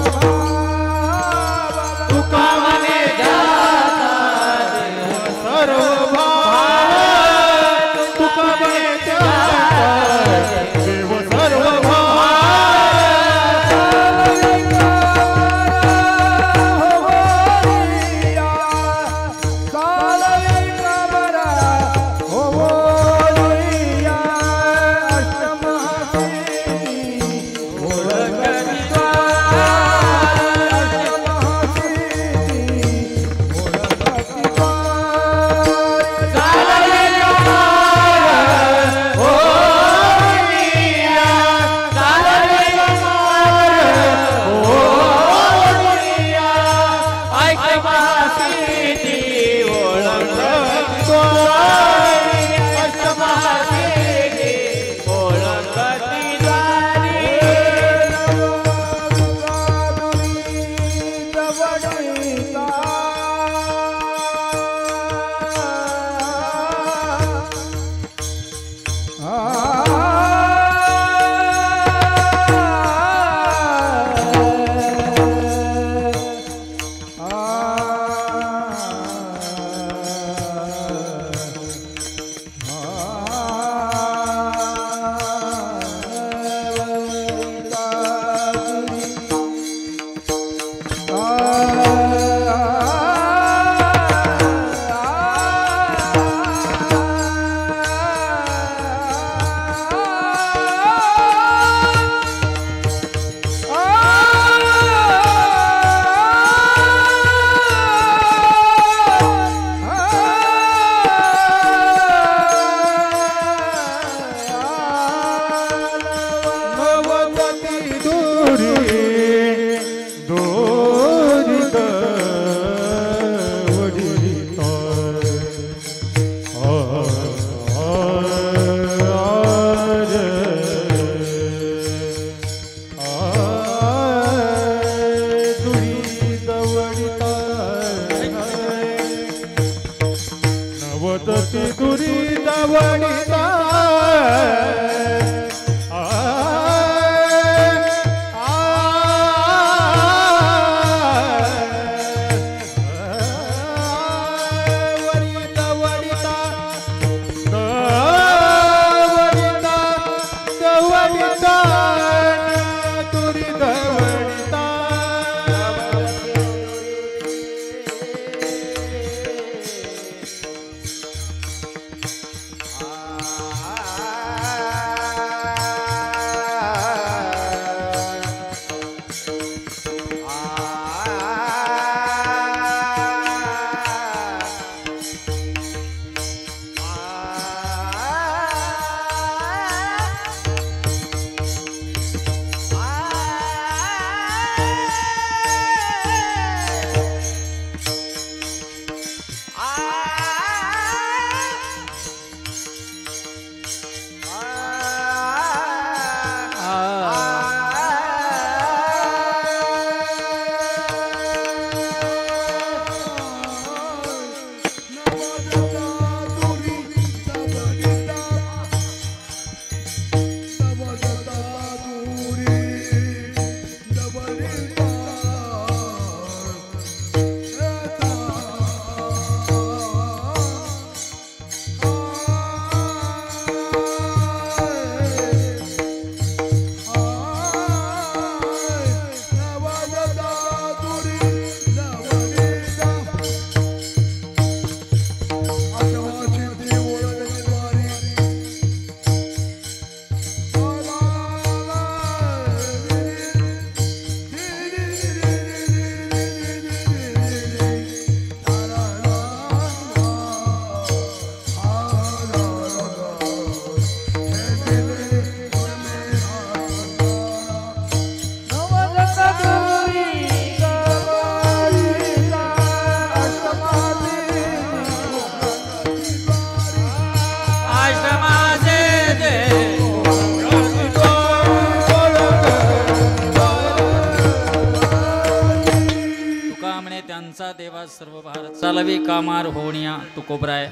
देवा सर्व भारत चालवी कामार होण्या तुकोबराय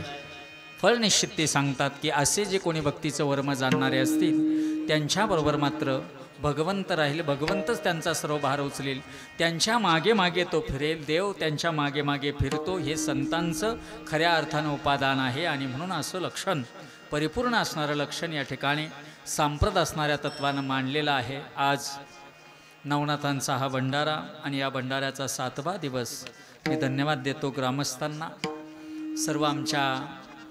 फळ निश्चित ते सांगतात की असे जे कोणी भक्तीचं वर्म जाणणारे असतील त्यांच्याबरोबर मात्र भगवंत राहील, भगवंतच त्यांचा सर्व भार उचलेल, त्यांच्या मागे मागे तो फिरेल, देव त्यांच्या मागे मागे फिरतो. हे संतांचं खऱ्या अर्थानं उपादान आहे. आणि म्हणून असं लक्षण, परिपूर्ण असणारं लक्षण या ठिकाणी सांप्रत असणाऱ्या तत्वानं मांडलेलं आहे. आज नवनाथांचा हा भंडारा आणि या भंडाऱ्याचा 7वा दिवस. मी धन्यवाद देतो ग्रामस्थांना, सर्व आमच्या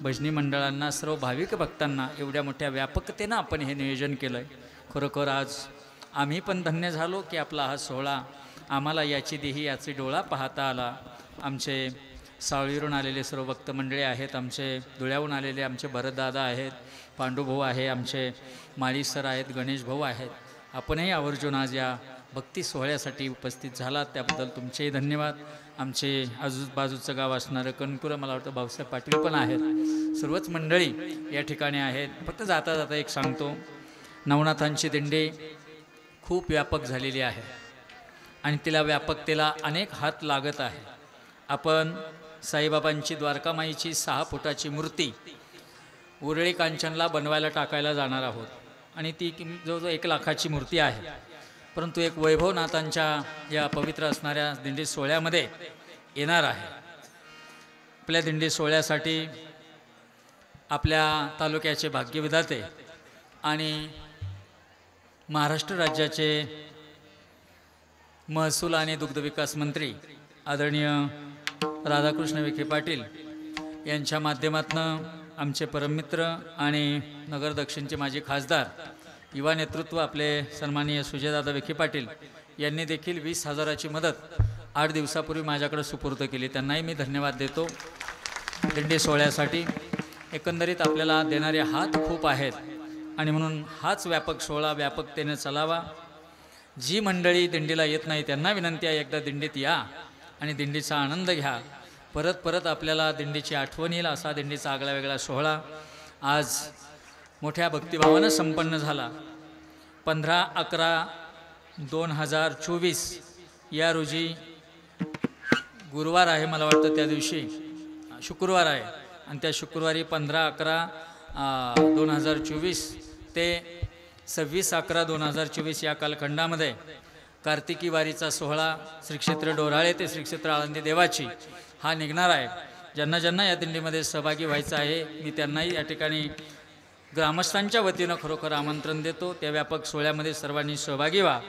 भजनी मंडळांना, सर्व भाविक भक्तांना. एवढ्या मोठ्या व्यापकतेनं आपण हे नियोजन केलं आहे. खरोखर आज आम्ही पण धन्य झालो की आपला हा सोहळा आम्हाला याची देही याची डोळा पाहता आला. आमचे सावळीवरून आलेले सर्व भक्त मंडळी आहेत, आमचे धुळ्याहून आलेले आमचे भरतदादा आहेत, पांडुभाऊ आहे, आमचे माळी सर आहेत, गणेश भाऊ आहेत. आपणही आवर्जून आज या भक्ती सोहळ्यासाठी उपस्थित झालात त्याबद्दल तुमचेही धन्यवाद. आमचे आजूबाजूचं गाव असणारं कणकुरं, मला वाटतं भाऊसाहेब पाटील पण आहेत, सर्वच मंडळी या ठिकाणी आहेत. फक्त जाता जाता एक सांगतो, नवनाथांची दिंडी खूप व्यापक झालेली आहे आणि तिला व्यापकतेला अनेक हात लागत आहे. आपण साईबाबांची द्वारकामाईची 6 फुटाची मूर्ती उरळी कांचनला बनवायला टाकायला जाणार आहोत आणि ती जवळजवळ 1 लाखाची मूर्ती आहे. परंतु एक वैभवनाथांच्या या पवित्र असणाऱ्या दिंडी सोहळ्यामध्ये येणार आहे. आपल्या दिंडी सोहळ्यासाठी आपल्या तालुक्याचे भाग्यविधाते आणि महाराष्ट्र राज्याचे महसूल आणि दुग्ध विकास मंत्री आदरणीय राधाकृष्ण विखे पाटील यांच्या माध्यमातून आमचे परममित्र आणि नगर दक्षिणचे माजी खासदार युवा नेतृत्व आपले सन्माननीय सुजयदादा विखे पाटील यांनी देखील 20,000ची मदत 8 दिवसापूर्वी माझ्याकडे सुपूर्द केली. त्यांनाही मी धन्यवाद देतो दिंडी सोहळ्यासाठी. एकंदरीत आपल्याला देणारे हात खूप आहेत आणि म्हणून हाच व्यापक सोहळा व्यापकतेने चालावा. जी मंडळी दिंडीला येत नाही त्यांना विनंती आहे, एकदा दिंडीत या आणि दिंडीचा आनंद घ्या. परत परत आपल्याला दिंडीची आठवण येईल असा दिंडीचा आगळा वेगळा सोहळा आज मोठ्या भक्तिभावानं संपन्न झाला. 15/11/2024 या रोजी गुरुवार आहे, मला वाटतं त्या दिवशी शुक्रवार आहे आणि त्या शुक्रवारी 15/11/2024 ते 26/11/2024 या कालखंडामध्ये कार्तिकी वारीचा सोहळा श्री क्षेत्र डोराळे ते श्री क्षेत्र आळंदी देवाची हा निघणार आहे. ज्यांना ज्यांना या दिंडीमध्ये सहभागी व्हायचं आहे मी त्यांनाही या ठिकाणी ग्रामस्थांच्या वतीनं खरोखर आमंत्रण देतो. त्या व्यापक सोहळ्यामध्ये सर्वांनी सहभागी व्हा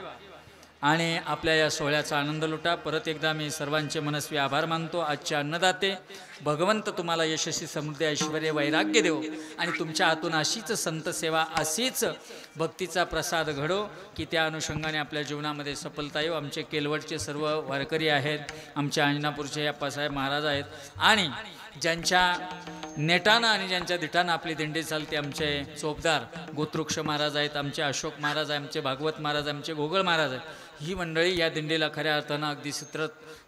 आणि आपल्या या सोहळ्याचा आनंद लुटा. परत एकदा मी सर्वांचे मनस्वी आभार मानतो. आजचे अन्नदाते भगवंत तुम्हाला यशस्वी समृद्धी ऐश्वर्य वैराग्य देव आणि तुमच्या हातून अशीच संत सेवा अशीच भक्तीचा प्रसाद घडो की त्या अनुषंगाने आपल्या जीवनामध्ये सफलता येऊ. आमचे केलवडचे सर्व वारकरी आहेत, आमचे अंजनापूरचे अप्पासाहेब महाराज आहेत आणि ज्यांच्या नेटानं आणि ज्यांच्या दिठानं आपली दिंडी चालते आमचे चोपदार गोतृक्ष महाराज आहेत, आमचे अशोक महाराज आहे, आमचे भागवत महाराज, आमचे गोगळ महाराज आहेत. ही मंडळी या दिंडीला खऱ्या अर्थानं अगदी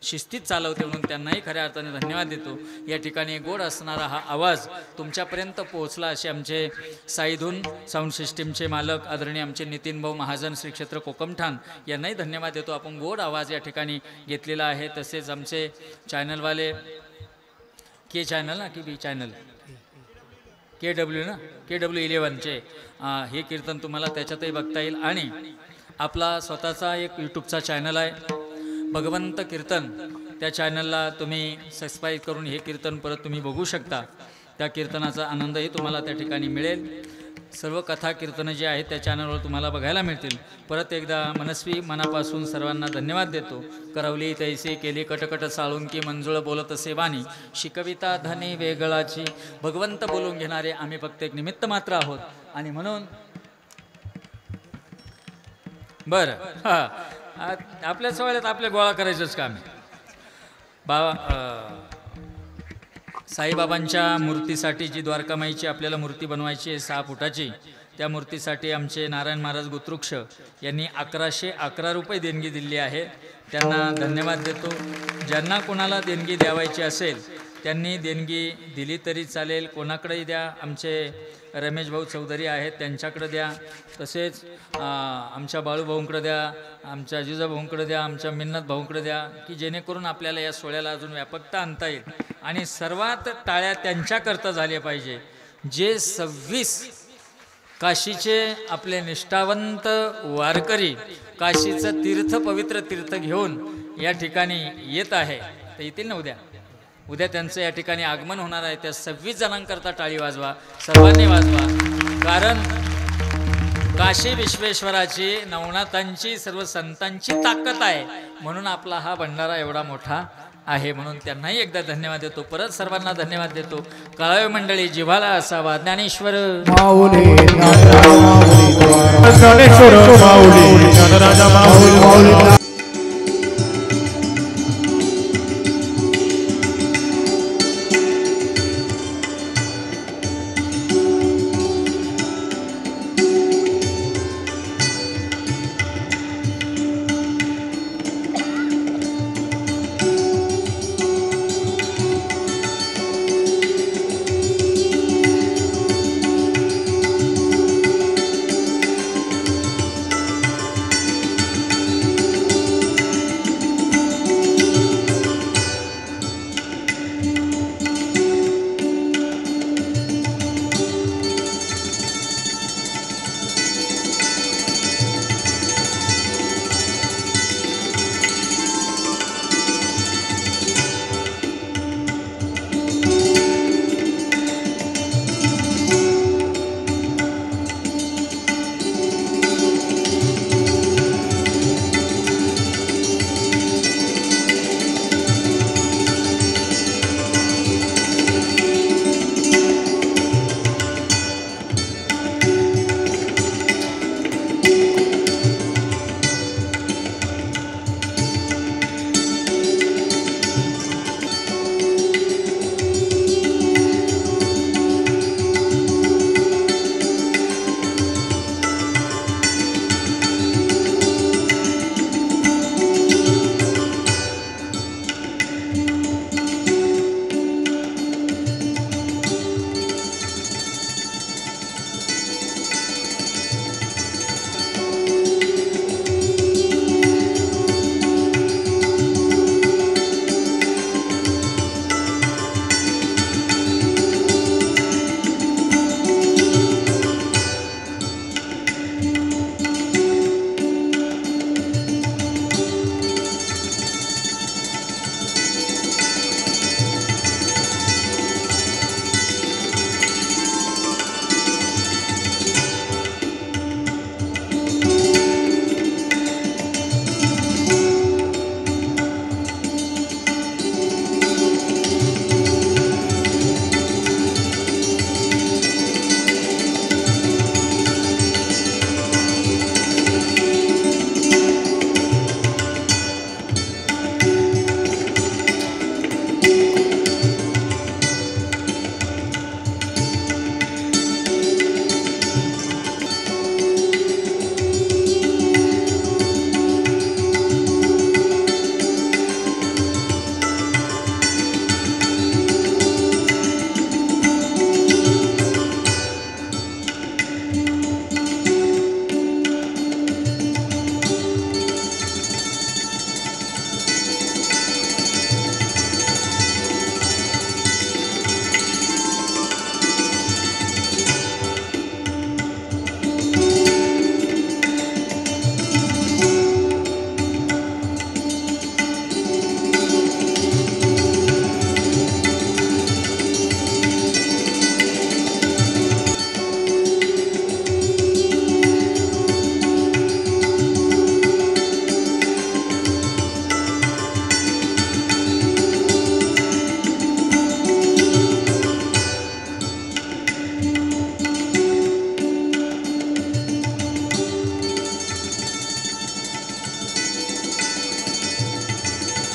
शिस्तीत चालवते म्हणून त्यांनाही खऱ्या अर्थाने धन्यवाद देतो. या ठिकाणी गोड असणारा हा आवाज तुमच्यापर्यंत पोहोचला असे आमचे साईधून साऊंड सिस्टीमचे मालक आदरणीय आमचे नितीन भाऊ महाजन श्री क्षेत्र कोकमठाण यांनाही धन्यवाद देतो. आपण गोड आवाज या ठिकाणी घेतलेला आहे. तसेच आमचे चॅनलवाले के चॅनल ना की बी चॅनल KW ना KW11चे हे कीर्तन तुम्हाला त्याच्यातही बघता येईल आणि आपला स्वतःचा एक यूट्यूबचा चॅनल आहे भगवंत कीर्तन. त्या चॅनलला तुम्ही सबस्क्राईब करून हे कीर्तन परत तुम्ही बघू शकता. त्या कीर्तनाचा आनंदही तुम्हाला त्या ठिकाणी मिळेल. सर्व कथा कीर्तनं जे आहेत त्या चॅनलवर तुम्हाला बघायला मिळतील. परत एकदा मनस्वी मनापासून सर्वांना धन्यवाद देतो. करवली तैसे केली कटकट साळून की मंजुळ बोलत सेवानी शिकविता धनी वेगळाची. भगवंत बोलून घेणारे आम्ही फक्त एक निमित्त मात्र आहोत आणि म्हणून बरं आपल्या सोहळ्यात आपल्या गोळा करायचंच काम आहे. साईबाबांच्या मूर्तीसाठी जी द्वारकामाईची आपल्याला मूर्ती बनवायची आहे 6 फुटाची, त्या मूर्तीसाठी आमचे नारायण महाराज गोतृक्ष यांनी 1111 रुपये देणगी दिली आहे. त्यांना धन्यवाद देतो. ज्यांना कोणाला देणगी द्यावायची असेल त्यांनी देणगी दिली तरी चालेल, कोणाकडेही द्या. आमचे रमेश भाऊ चौधरी आहेत त्यांच्याकडे द्या, तसेच आमच्या बाळू भाऊंकडे द्या, आमच्या अजिजा भाऊंकडे द्या, आमच्या मिन्नत भाऊंकडे द्या की जेणेकरून आपल्याला या सोहळ्याला अजून व्यापकता आणता येईल. आणि सर्वात टाळ्या त्यांच्याकरता झाल्या पाहिजे जे 26 काशीचे आपले निष्ठावंत वारकरी काशीचं तीर्थ पवित्र तीर्थ घेऊन या ठिकाणी येत आहे. तर येतील ना उद्या त्यांचं या ठिकाणी आगमन होणार आहे. त्या 26 जणांकरता टाळी वाजवा, सर्वांनी वाजवा. कारण काशी विश्वेश्वराची नवनाथांची सर्व संतांची ताकद आहे म्हणून आपला हा भंडारा एवढा मोठा आहे. म्हणून त्यांनाही एकदा धन्यवाद देतो. परत सर्वांना धन्यवाद देतो. कळावे मंडळी जिव्हाळा असावा. ज्ञानेश्वर माऊली